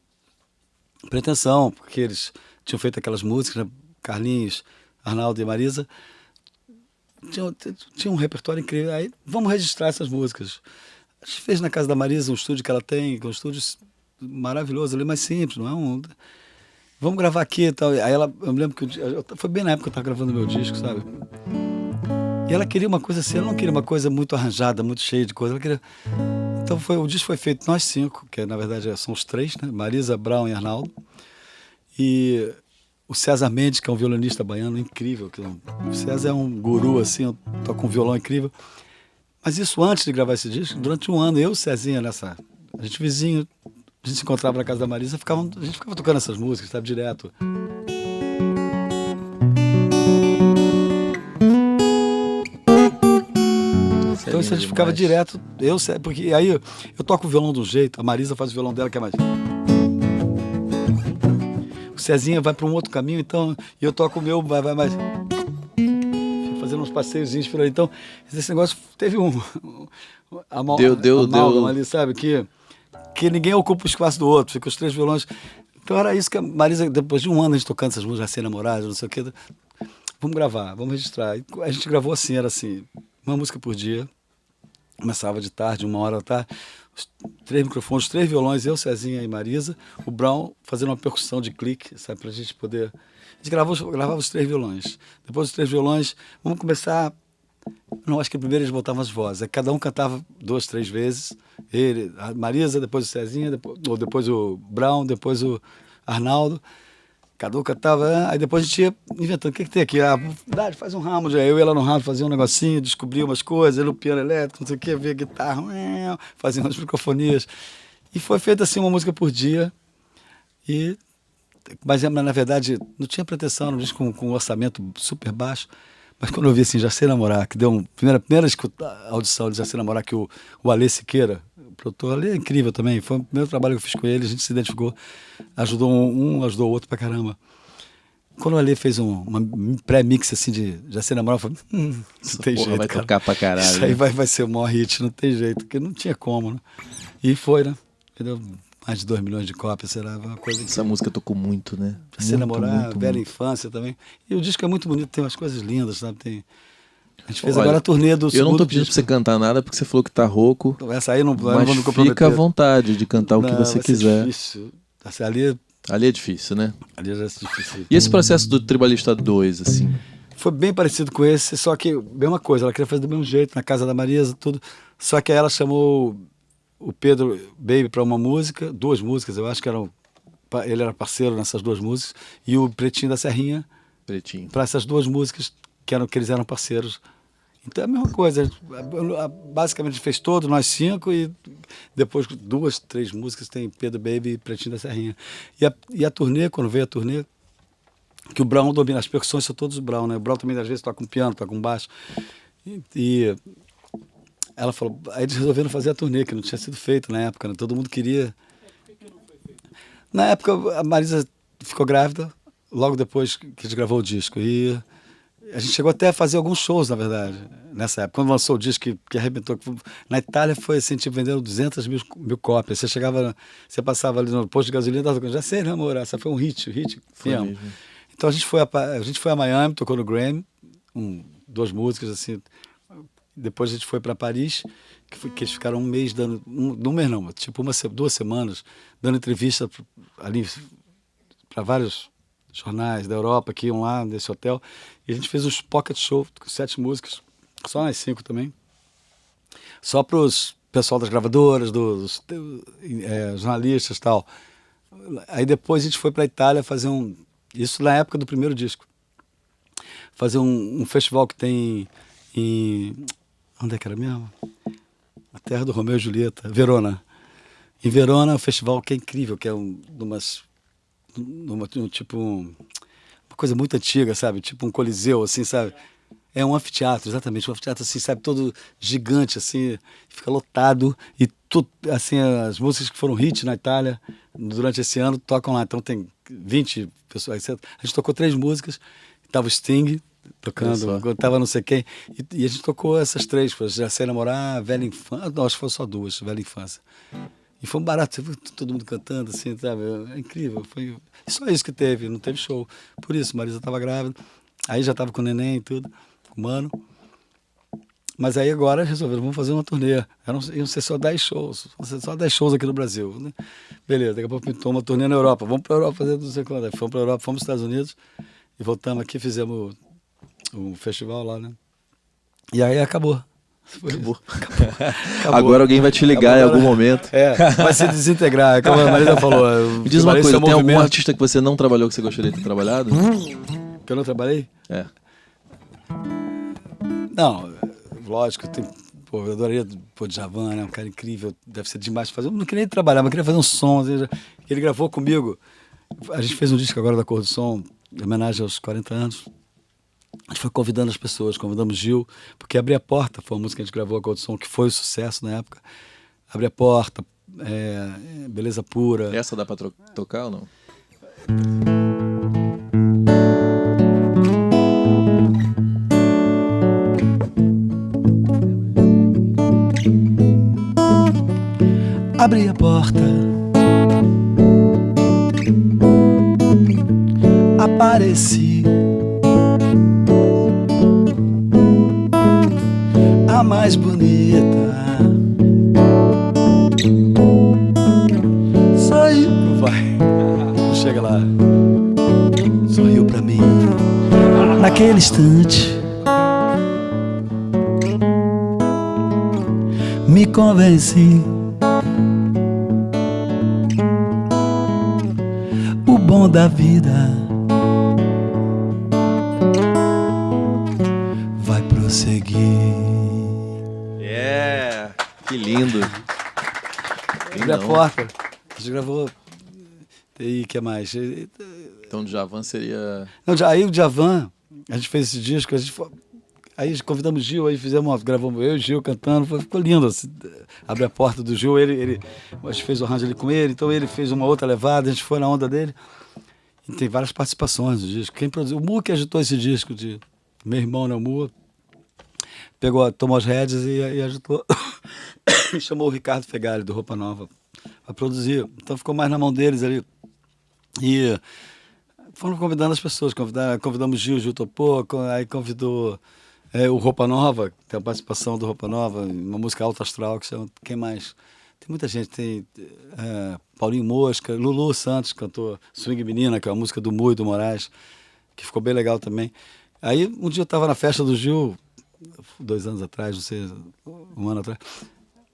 pretensão, porque eles tinham feito aquelas músicas, né? Carlinhos, Arnaldo e Marisa, tinha um repertório incrível, aí vamos registrar essas músicas. A gente fez na casa da Marisa um estúdio que ela tem, que é um estúdio maravilhoso, ali mais simples, não é um... Vamos gravar aqui e tal. Aí eu me lembro que foi bem na época que eu estava gravando meu disco, sabe? E ela queria uma coisa assim, ela não queria uma coisa muito arranjada, muito cheia de coisa. Ela queria... Então o disco foi feito nós 5, que na verdade são os 3, né? Marisa, Brown e Arnaldo. E o César Mendes, que é um violonista baiano incrível. O César é um guru, assim, toca um violão incrível. Mas isso antes de gravar esse disco, durante 1 ano, eu e o Cezinha a gente vizinho, a gente se encontrava na casa da Marisa, a gente ficava tocando essas músicas, sabe, direto. Então isso a gente ficava direto, porque aí eu toco o violão de um jeito, a Marisa faz o violão dela que é mais... O Cezinha vai para um outro caminho, então, e eu toco o meu, vai mais... Fico fazendo uns passeiozinhos por aí, então esse negócio teve Deu ali, sabe, que ninguém ocupa o espaço do outro, fica os 3 violões. Então era isso que a Marisa, depois de um ano a gente tocando essas músicas, Sem Namoradas, não sei o quê, vamos gravar, vamos registrar. E a gente gravou assim, era assim, uma música por dia, começava de tarde, 1h da tarde, os 3 microfones, 3 violões, eu, Cezinha e Marisa, o Brown fazendo uma percussão de clique, sabe, pra gente poder... A gente gravava os 3 violões. Depois dos 3 violões, vamos começar... Não, acho que primeiro eles botavam as vozes. Aí cada um cantava 2, 3 vezes. Ele, a Marisa, depois o Cezinha, depois o Brown, depois o Arnaldo. Cada um cantava, aí depois a gente ia inventando. O que tem aqui? Ah, faz um Hammond. Aí eu ia lá no Hammond, fazia um negocinho, descobria umas coisas, ele no piano elétrico, não sei o que, via guitarra, fazia umas microfonias. E foi feita assim uma música por dia. Mas na verdade não tinha pretensão, não disco com um orçamento super baixo. Mas quando eu vi assim, Já Sei Namorar, que deu primeira audição de Já Sei Namorar, que o Alê Siqueira, o produtor, Alê é incrível também, foi o primeiro trabalho que eu fiz com ele, a gente se identificou, ajudou ajudou o outro pra caramba. Quando o Alê fez uma pré-mix assim de Já Sei Namorar, eu falei, não tem jeito, vai cara. tocar pra caralho. Isso aí vai ser o maior hit, não tem jeito, porque não tinha como, né? E foi, né? Deu mais de 2 milhões de cópias, será uma coisa que... Essa música tocou muito, né? Já Sei Namorar, Velha Infância também. E o disco é muito bonito, tem umas coisas lindas, sabe? A gente fez agora a turnê do segundo Eu não tô pedindo disco. pra você cantar nada, porque você falou que tá rouco. Essa aí não mas vou me comprometer. fica à vontade de cantar o que você vai ser quiser. Difícil. Ali Ali é difícil, né? já é difícil. E esse processo do Tribalista 2, assim? Foi bem parecido com esse, só que mesma coisa, ela queria fazer do mesmo jeito, na casa da Marisa, tudo. Só que aí ela chamou o Pedro Baby para uma música, 2 músicas, eu acho que ele era parceiro nessas 2 músicas, e o Pretinho da Serrinha Pretinho. para essas 2 músicas que eles eram parceiros. Então é a mesma coisa, basicamente a gente fez todo, nós 5, e depois 2, 3 músicas tem Pedro Baby e Pretinho da Serrinha. E a turnê, quando veio a turnê, que o Brown domina, as percussões são todos o Brown, né? O Brown também às vezes toca um piano, toca um baixo. E ela falou, aí eles resolveram fazer a turnê, que não tinha sido feito na época, né? Todo mundo queria. Na época a Marisa ficou grávida, logo depois que a gente gravou o disco. E a gente chegou até a fazer alguns shows, na verdade, nessa época. Quando lançou o disco que arrebentou, na Itália foi assim, tipo, vendendo 200 mil cópias. Você passava ali no posto de gasolina, tava tocando, Já Sei Namorar, essa foi um hit Foi mesmo. mesmo. Então a gente foi a Miami, tocou no Grammy, 2 músicas assim. Depois a gente foi para Paris, que eles ficaram um mês dando, um mês não, tipo 2 semanas, dando entrevista ali para vários jornais da Europa que iam lá nesse hotel. E a gente fez uns pocket show com 7 músicas, só nas 5 também. Só para os pessoal das gravadoras, dos jornalistas e tal. Aí depois a gente foi para a Itália fazer isso na época do primeiro disco. Fazer um festival que tem onde é que era mesmo? A terra do Romeu e Julieta, Verona. Em Verona, um festival que é incrível, que é tipo uma coisa muito antiga, sabe? Tipo um coliseu, assim, sabe? É um anfiteatro, exatamente, um anfiteatro assim, sabe? Todo gigante, assim, fica lotado e tudo, assim, as músicas que foram hit na Itália durante esse ano tocam lá. Então tem 20 pessoas. A gente tocou 3 músicas, tava o Sting tocando, tava não sei quem, e a gente tocou essas 3, Já Sei Namorar, Velha Infância, não, acho que foram só 2, Velha Infância. E foi um barato, você viu todo mundo cantando, assim, sabe? É incrível, foi só isso que teve, não teve show. Por isso, Marisa estava grávida, aí já estava com o neném e tudo, com o Mano. Mas aí agora resolveram, vamos fazer uma turnê. Iam ser só 10 shows, só 10 shows aqui no Brasil, né? Beleza, daqui a pouco pintou uma turnê na Europa, vamos para a Europa fazer não sei quando. Fomos para a Europa, fomos para os Estados Unidos e voltamos aqui, fizemos um festival lá, né? E aí acabou. Acabou. Agora alguém vai te ligar em algum momento. Vai se desintegrar, como a Marisa falou. Me diz uma coisa, tem algum artista que você não trabalhou que você gostaria de ter trabalhado? Que eu não trabalhei? Não, lógico, eu adoraria o Djavan, né? Um cara incrível, deve ser demais fazer. Eu não queria trabalhar, mas queria fazer um som. Ele gravou comigo. A gente fez um disco agora da Cor do Som, em homenagem aos 40 anos. A gente foi convidando as pessoas, convidamos Gil, porque Abrir a Porta foi uma música que a gente gravou a Cor do Som, que foi um sucesso na época. Abrir a Porta, Beleza Pura. Essa dá pra tocar ou não? Abri a porta, pareci a mais bonita. Sorriu, vai, chega lá. Sorriu pra mim naquele instante. Me convenci. O bom da vida vai prosseguir. Que lindo. Abre a porta. A gente gravou. E o que mais? Então o Djavan seria... Não, aí o Djavan, a gente fez esse disco, aí convidamos o Gil, aí gravamos eu e o Gil cantando, ficou lindo. Assim, abre a porta do Gil, a gente fez o arranjo ali com ele, então ele fez uma outra levada, a gente foi na onda dele. E tem várias participações no disco. Quem produziu? O Mu que agitou esse disco, meu irmão, né, o Mu, tomou as rédeas e agitou. E chamou o Ricardo Fegali, do Roupa Nova, para produzir. Então ficou mais na mão deles ali. E foram convidando as pessoas, convidamos o Gil topou, aí convidou o Roupa Nova, tem a participação do Roupa Nova, uma música alto astral, que chama, quem mais? Tem muita gente, tem Paulinho Mosca, Lulu Santos cantou Swing Menina, que é uma música do Mu e do Moraes, que ficou bem legal também. Aí um dia eu estava na festa do Gil, 2 anos atrás, não sei, 1 ano atrás,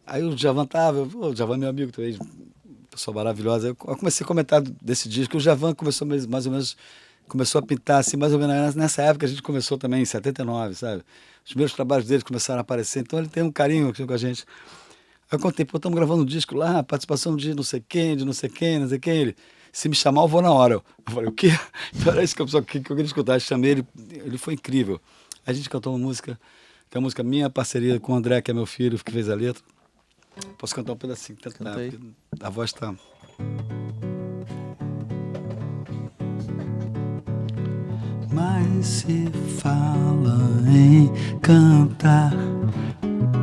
aí o Djavan o Djavan é meu amigo também, pessoa maravilhosa. Eu comecei a comentar desse disco. O Djavan começou mais ou menos, começou a pintar assim, mais ou menos nessa época. A gente começou também em 79, sabe? Os primeiros trabalhos dele começaram a aparecer. Então ele tem um carinho com a gente. Aí eu contei, pô, estamos gravando um disco lá, participação de não sei quem, de não sei quem, não sei quem. Ele, se me chamar, eu vou na hora. Eu falei, o quê? Então era isso que eu queria escutar. Eu chamei ele foi incrível. A gente cantou uma música, que é uma música minha, parceria com o André, que é meu filho, que fez a letra. Posso cantar um pedacinho, tentar, porque a voz tá... Mais se fala em cantar,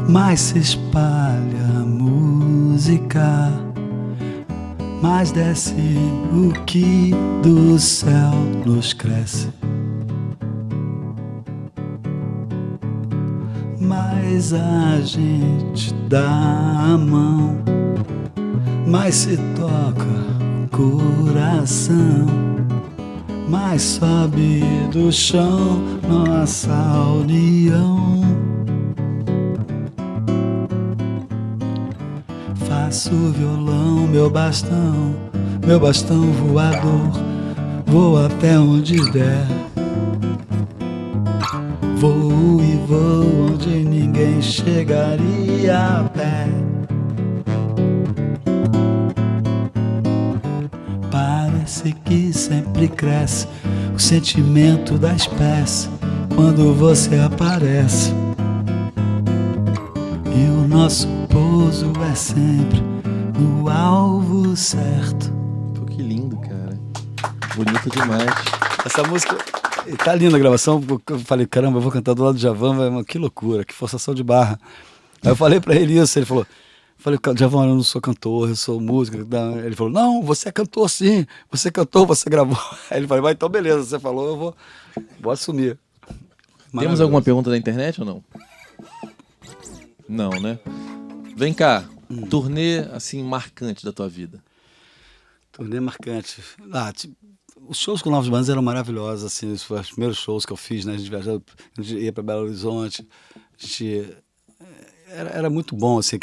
mais se espalha a música, mais desce o que do céu nos cresce. Mais a gente dá a mão, mais se toca o coração, mais sobe do chão nossa união. Faço o violão, meu bastão voador, vou até onde der. Vou e vou onde ninguém chegaria a pé. Parece que sempre cresce o sentimento da espécie quando você aparece. E o nosso pouso é sempre no alvo certo. Pô, que lindo, cara. Bonito demais. Essa música... Tá linda a gravação, eu falei, caramba, eu vou cantar do lado do Djavan, que loucura, que forçação de barra. Aí eu falei pra ele isso, ele falou, Djavan, eu não sou cantor, eu sou músico. Ele falou, não, você é cantor sim, você cantou, você gravou. Aí ele falou, mas então beleza, você falou, eu vou assumir. Temos alguma pergunta da internet ou não? Não, né? Vem cá, turnê assim marcante da tua vida. Turnê marcante. Os shows com Novos Bandas eram maravilhosos, assim, os primeiros shows que eu fiz, né? A gente viajava, a gente ia para Belo Horizonte, era muito bom, assim,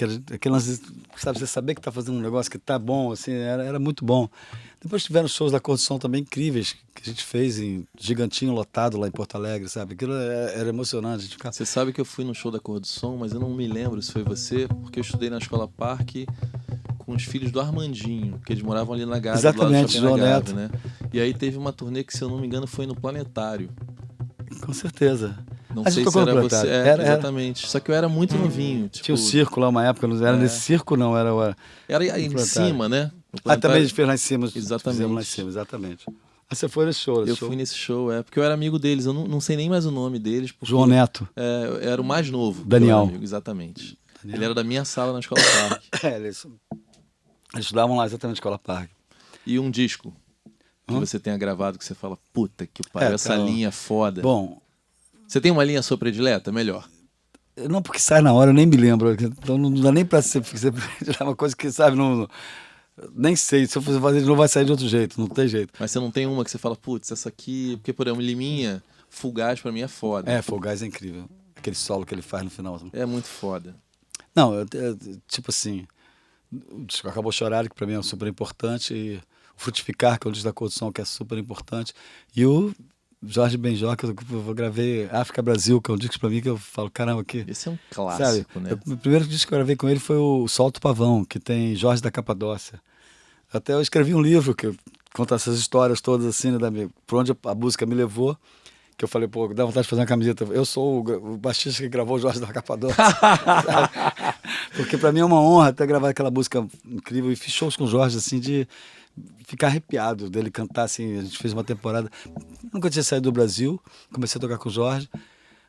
sabe, você saber que tá fazendo um negócio que tá bom, assim, era muito bom. Depois tiveram shows da Cor do Som também incríveis, que a gente fez em Gigantinho lotado lá em Porto Alegre, sabe? Aquilo era emocionante. A gente ficava... Você sabe que eu fui no show da Cor do Som, mas eu não me lembro se foi você, porque eu estudei na Escola Parque com os filhos do Armandinho, que eles moravam ali na Gávea, exatamente, do lado do João Neto, Neto, né? E aí teve uma turnê que, se eu não me engano, foi no Planetário. Com certeza. Não sei se era você. Exatamente. Só que eu era muito novinho. Tipo... Tinha o circo lá uma época, não era nesse circo, não, era aí em cima, né? Também a gente fez lá em cima. Exatamente. Fizemos lá em cima, exatamente. Você foi nesse show? Fui nesse show, porque eu era amigo deles, eu não sei nem mais o nome deles. João Neto. Eu era o mais novo. Daniel. Amigo, exatamente. Daniel. Ele era da minha sala na Escola Parque. Eles estudavam lá exatamente na Escola Parque. E um disco? que você tenha gravado que você fala, puta que pariu, essa então, linha é foda. Bom, Você tem uma linha sua predileta? Melhor. não, porque sai na hora, eu nem me lembro. Então não dá nem pra ser uma coisa que, sabe, nem sei. Se eu fosse fazer, não vai sair de outro jeito, não tem jeito. Mas você não tem uma que você fala, putz, essa aqui... Porque, por exemplo, Liminha, Fugaz pra mim é foda. Full Gas é incrível. Aquele solo que ele faz no final. É muito foda. Não, tipo assim, o disco Acabou Chorar, que pra mim é super importante, e o Frutificar, que é o disco da Condição, que é super importante, e o Jorge Benjor, que eu gravei África Brasil, que é um disco pra mim que eu falo, caramba, que... Esse é um clássico, sabe? né? O primeiro disco que eu gravei com ele foi o Solto Pavão, que tem Jorge da Capadócia. Até eu escrevi um livro que conta essas histórias todas assim, né, por onde a música me levou, que eu falei, pô, dá vontade de fazer uma camiseta. Eu sou o baixista que gravou o Jorge da Capadócia. Porque pra mim é uma honra até gravar aquela música incrível, e fiz shows com o Jorge, assim, de ficar arrepiado dele cantar, assim. A gente fez uma temporada, nunca tinha saído do Brasil, comecei a tocar com o Jorge,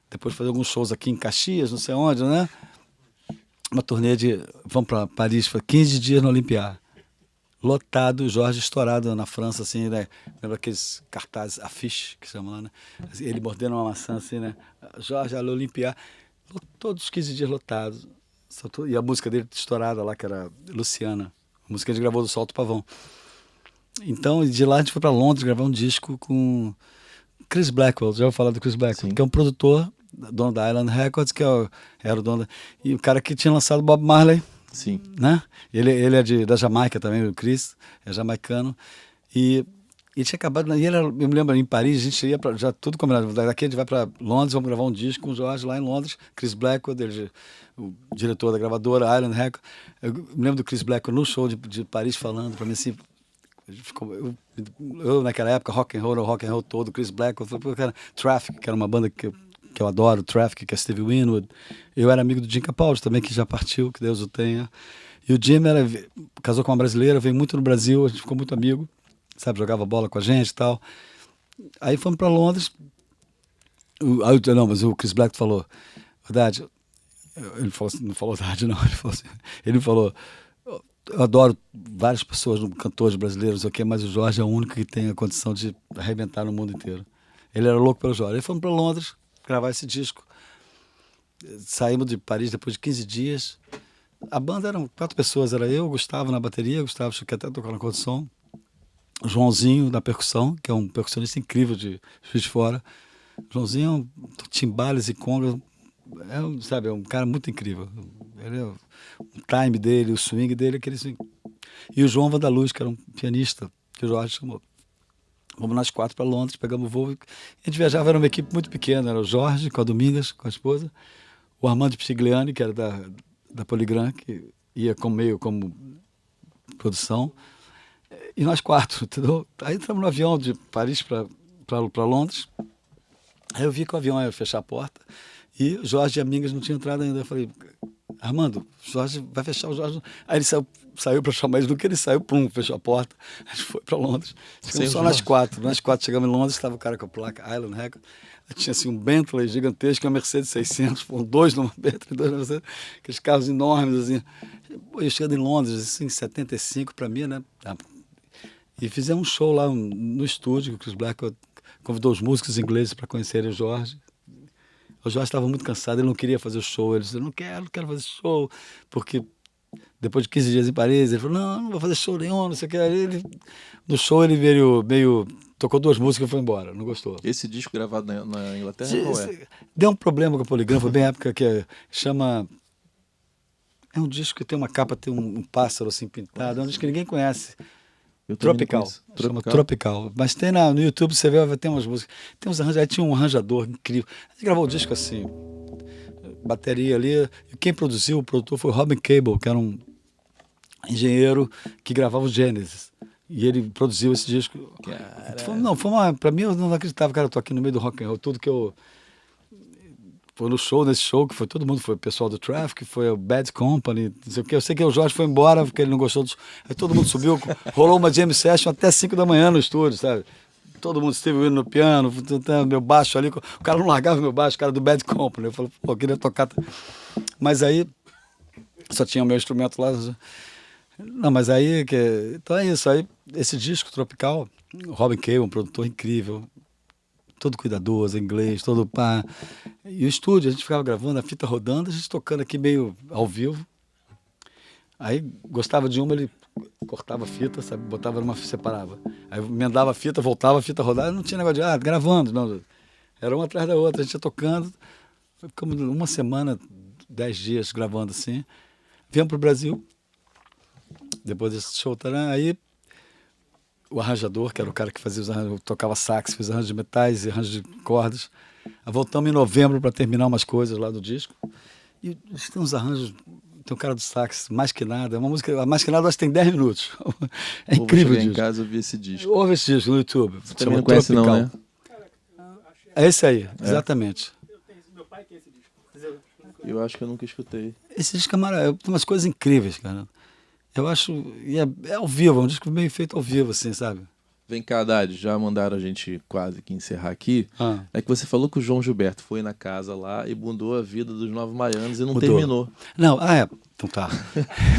depois fazer alguns shows aqui em Caxias, não sei onde, né? Uma turnê vamos pra Paris, foi 15 dias no Olympia. Lotado, o Jorge estourado na França, assim, né? Lembra aqueles cartazes, affiche, que chama lá, né? Ele mordendo uma maçã, assim, né? Jorge, alô, Olympia. Todos os 15 dias lotados. E a música dele estourada lá, que era Luciana. A música que a gente gravou do Solto Pavão. Então, de lá a gente foi para Londres gravar um disco com Chris Blackwell. Já vou falar do Chris Blackwell, Sim. que é um produtor, dono da Island Records, que era o dono e o cara que tinha lançado Bob Marley, Sim. né? Ele é da Jamaica também, o Chris, é jamaicano. E tinha acabado, eu me lembro, em Paris, a gente ia já tudo combinado. Daqui a gente vai para Londres, vamos gravar um disco com o Jorge lá em Londres. Chris Blackwell, o diretor da gravadora Island Records. Eu me lembro do Chris Blackwell no show de Paris falando para mim assim. Eu naquela época, rock and roll todo, Chris Blackwell, Traffic, que era uma banda que eu adoro, Traffic, que é Steve Winwood. Eu era amigo do Jim Capaldi também, que já partiu, que Deus o tenha. E o Jim casou com uma brasileira, veio muito no Brasil, a gente ficou muito amigo, sabe, jogava bola com a gente e tal. Aí fomos para Londres. Mas o Chris Black falou, verdade, ele falou assim, não falou verdade não, ele falou, eu adoro várias pessoas, cantores brasileiros, mas o Jorge é o único que tem a condição de arrebentar no mundo inteiro. Ele era louco pelo Jorge. Aí fomos para Londres gravar esse disco. Saímos de Paris depois de 15 dias. A banda eram 4 pessoas, era eu, Gustavo na bateria, Gustavo acho que até tocou na condução, o Joãozinho na percussão, que é um percussionista incrível de Juiz de Fora. Joãozinho, timbales e congas, é um cara muito incrível. Ele o time dele, o swing dele, aquele swing. E o João Vandaluz, que era um pianista, que o Jorge chamou. Vamos nós 4 para Londres, pegamos o voo. A gente viajava, era uma equipe muito pequena. Era o Jorge, com a Domingas, com a esposa. O Armando Psigliani, que era da Polygram, que ia meio como produção. E nós 4, entendeu? Aí entramos no avião de Paris para Londres. Aí eu vi que o avião ia fechar a porta. E o Jorge e Amingas não tinham entrado ainda. Eu falei, Armando, Jorge vai fechar, o Jorge. Aí ele saiu para chamar ele, do que ele saiu, pum, fechou a porta. A gente foi para Londres. Ficamos só nós 4. Nós 4 chegamos em Londres, estava o cara com a placa Island Records. Tinha assim um Bentley gigantesco, uma Mercedes 600, foram 2 numa Bentley, 2 numa Mercedes, aqueles carros enormes, assim. Pô, eu chegando em Londres, assim, em 75 para mim, né? E fizemos um show lá no estúdio, que o Chris Black convidou os músicos ingleses para conhecerem o Jorge. O Jorge estava muito cansado, ele não queria fazer o show. Ele disse, não quero fazer show, porque depois de 15 dias em Paris, ele falou, não vou fazer show nenhum, não sei o que. No show ele veio meio... Tocou 2 músicas e foi embora, não gostou. Esse disco gravado na Inglaterra, qual é? Deu um problema com a Polygram, foi bem a época que chama... É um disco que tem uma capa, tem um pássaro assim pintado, é um disco que ninguém conhece. Tropical. Chama Tropical. Mas tem no YouTube, você vê, vai ter umas músicas. Tem uns arranjos, aí tinha um arranjador incrível. A gente gravou o disco assim, bateria ali. E quem produziu, o produtor, foi o Robin Cable, que era um engenheiro que gravava o Genesis. E ele produziu esse disco. Pra mim, eu não acreditava, cara, eu tô aqui no meio do rock and roll, tudo que eu... Foi nesse show, que foi todo mundo, foi o pessoal do Traffic, foi o Bad Company, não sei o que. Eu sei que o Jorge foi embora porque ele não gostou dos... Aí todo mundo subiu, rolou uma jam session até 5 da manhã no estúdio, sabe? Todo mundo esteve indo no piano, meu baixo ali, o cara não largava meu baixo, o cara do Bad Company. Eu falei, pô, eu queria tocar. Mas aí, só tinha o meu instrumento lá. Não, mas aí, então é isso, aí esse disco Tropical, O Robin Cable, um produtor incrível, todo cuidadoso, inglês, todo pá. E o estúdio, a gente ficava gravando, a fita rodando, a gente tocando aqui meio ao vivo. Aí gostava de uma, ele cortava a fita, sabe? Botava numa, separava. Aí emendava a fita, voltava a fita rodar, não tinha negócio de, gravando, não. Era uma atrás da outra, a gente ia tocando. Ficamos uma semana, 10 dias gravando assim. Viemos pro Brasil, depois desse show, aí o arranjador, que era o cara que fazia os arranjos, tocava sax, fez arranjos de metais e arranjos de cordas. Aí voltamos em novembro para terminar umas coisas lá do disco. E tem uns arranjos. Tem um cara do sax, Mais Que Nada. É uma música, Mais Que Nada, acho que tem 10 minutos. É incrível isso. Em casa eu vi esse disco. Ouve esse disco no YouTube. Você também não conhece não, né? É esse aí, exatamente. Eu tenho meu pai que é esse disco. Eu acho que eu nunca escutei. Esse disco é maravilhoso. Tem umas coisas incríveis, cara. Eu acho... E é ao vivo, é um disco meio feito ao vivo, assim, sabe? Vem cá, Haddad, já mandaram a gente quase que encerrar aqui. É que você falou que o João Gilberto foi na casa lá e mudou a vida dos Novos Baianos e não terminou. Não, então tá.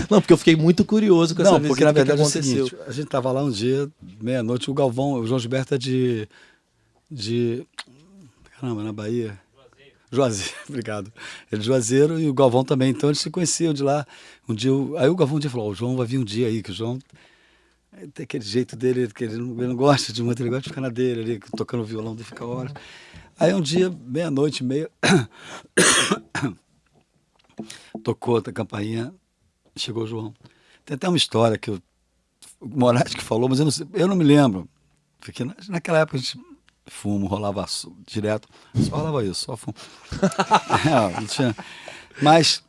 Não, porque eu fiquei muito curioso com essa visita. Não, porque na verdade que aconteceu. É o seguinte, a gente tava lá um dia, meia-noite, o João Gilberto é de... Caramba, na Bahia. Juazeiro, obrigado. Ele é de Juazeiro e o Galvão também, então eles se conheciam de lá. Um dia, aí o Galvão um dia falou, o João vai vir um dia aí, que o João... Tem aquele jeito dele, que ele não gosta de muito, ele gosta de ficar na dele, ali, tocando violão, de ficar horas. Aí um dia, meia-noite, meia, tocou a campainha, chegou o João. Tem até uma história que o Moraes que falou, mas eu não me lembro. Porque naquela época a gente fumo, rolava direto, só rolava isso, só fumo. Não tinha. Mas,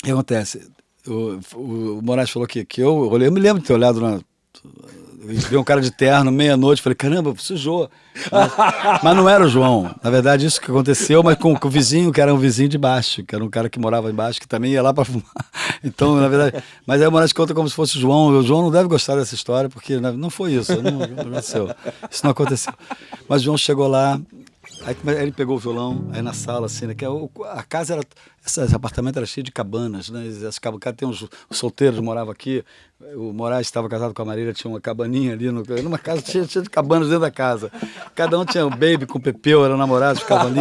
o que acontece? O Moraes falou que eu olhei, eu me lembro de ter olhado vi um cara de terno, meia-noite, falei, caramba, sujou. Mas não era o João. Na verdade, isso que aconteceu, mas com o vizinho, que era um vizinho de baixo, que era um cara que morava embaixo, que também ia lá para fumar. Então, na verdade, mas aí o Moraes conta como se fosse o João. O João não deve gostar dessa história, porque não foi isso, não aconteceu. Isso não aconteceu. Mas o João chegou lá, aí ele pegou o violão, aí na sala, assim, né, que a casa era... Esse apartamento era cheio de cabanas, né? Tem uns solteiros moravam aqui. O Moraes estava casado com a Marília, tinha uma cabaninha ali, numa casa cheia de cabanas dentro da casa. Cada um tinha um baby com o Pepeu, eram namorados, ficavam ali.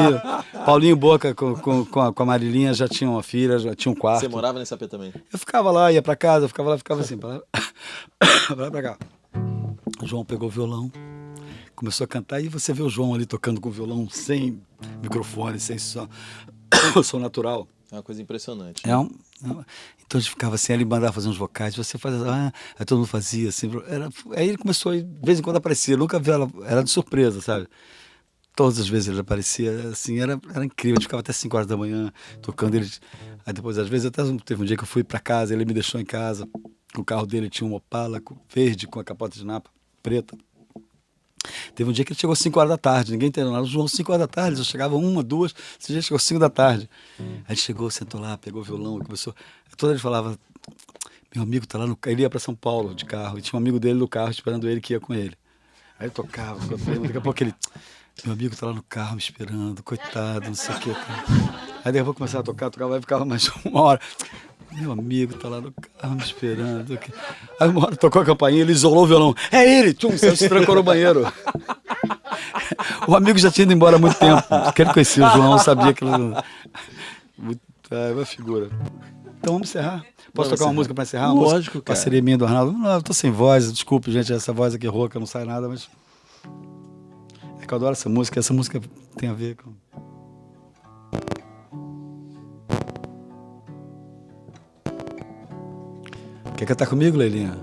Paulinho Boca com a Marilinha já tinha uma filha, já tinha um quarto. Você morava nesse AP também? Eu ficava lá, ia para casa, ficava assim, para lá para cá. O João pegou o violão, começou a cantar, e você vê o João ali tocando com o violão sem microfone, sem som natural. É uma coisa impressionante. Então a gente ficava assim, ele mandava fazer uns vocais, você faz, aí todo mundo fazia assim. Aí ele começou, de vez em quando aparecia, nunca vi ela, era de surpresa, sabe? Todas as vezes ele aparecia, assim, era incrível, a gente ficava até 5 horas da manhã tocando ele. Aí depois, às vezes, até teve um dia que eu fui para casa, ele me deixou em casa, o carro dele tinha um Opala verde com a capota de napa preta. Teve um dia que ele chegou às 5 horas da tarde, ninguém entendeu nada. O João, 5 horas da tarde, eu chegava 1, 2, esse dia chegou às 5 da tarde. Aí ele chegou, sentou lá, pegou o violão, começou. Toda ele falava, meu amigo tá lá no carro. Ele ia para São Paulo de carro, e tinha um amigo dele no carro esperando ele, que ia com ele. Aí ele tocava, daqui a pouco ele, meu amigo tá lá no carro me esperando, coitado, não sei o que. Aí daqui a pouco começava a tocava, aí ficava mais 1 hora. Meu amigo tá lá no carro me esperando. Aí uma hora tocou a campainha, ele isolou o violão. É ele! Tchum, se trancou no banheiro. O amigo já tinha ido embora há muito tempo. Porque ele conhecia o João, sabia que ele... É uma figura. Então vamos encerrar. Posso tocar uma música para encerrar? Lógico, cara. Parceria minha do Arnaldo. Não, eu tô sem voz, desculpe, gente, essa voz aqui rouca, não sai nada, mas... É que eu adoro essa música tem a ver com... Quer cantar comigo, Leilinha?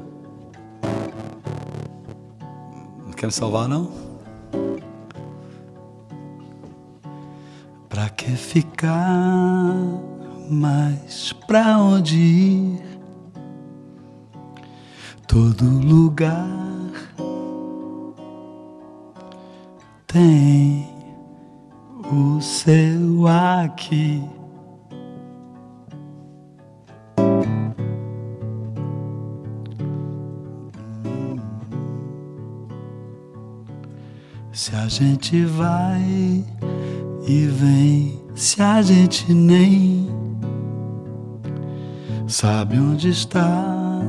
Não quer me salvar, não? Pra que ficar? Mas pra onde ir? Todo lugar tem o seu aqui. Se a gente vai e vem, se a gente nem sabe onde está,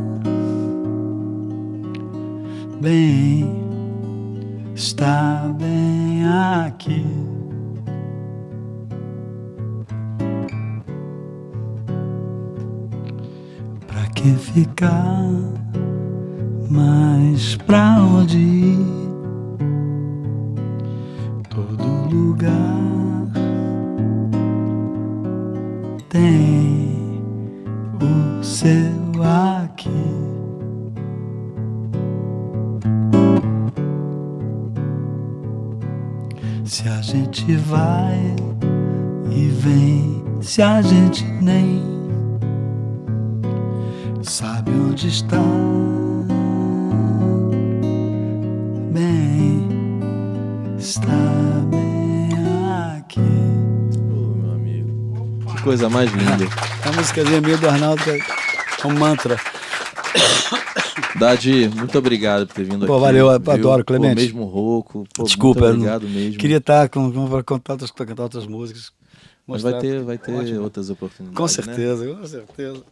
bem, está bem aqui. Pra que ficar? Mas pra onde ir? Todo lugar tem o seu aqui. Se a gente vai e vem, se a gente nem sabe onde está, bem, está bem aqui. Ô, meu amigo. Que coisa mais linda. A musicazinha minha do Arnaldo é um mantra. Dadi, muito obrigado por ter vindo Pô, aqui. valeu, eu viu? adoro, Clemente. Pô, mesmo rouco. Pô, Desculpa, muito eu não- obrigado mesmo. Queria estar para cantar outras músicas. Mas mostrar- vai ter Ótimo. outras oportunidades, Com né? certeza, com certeza.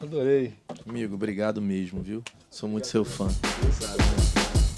Adorei. Amigo, obrigado mesmo, viu? Sou muito seu fã. Sabe, né?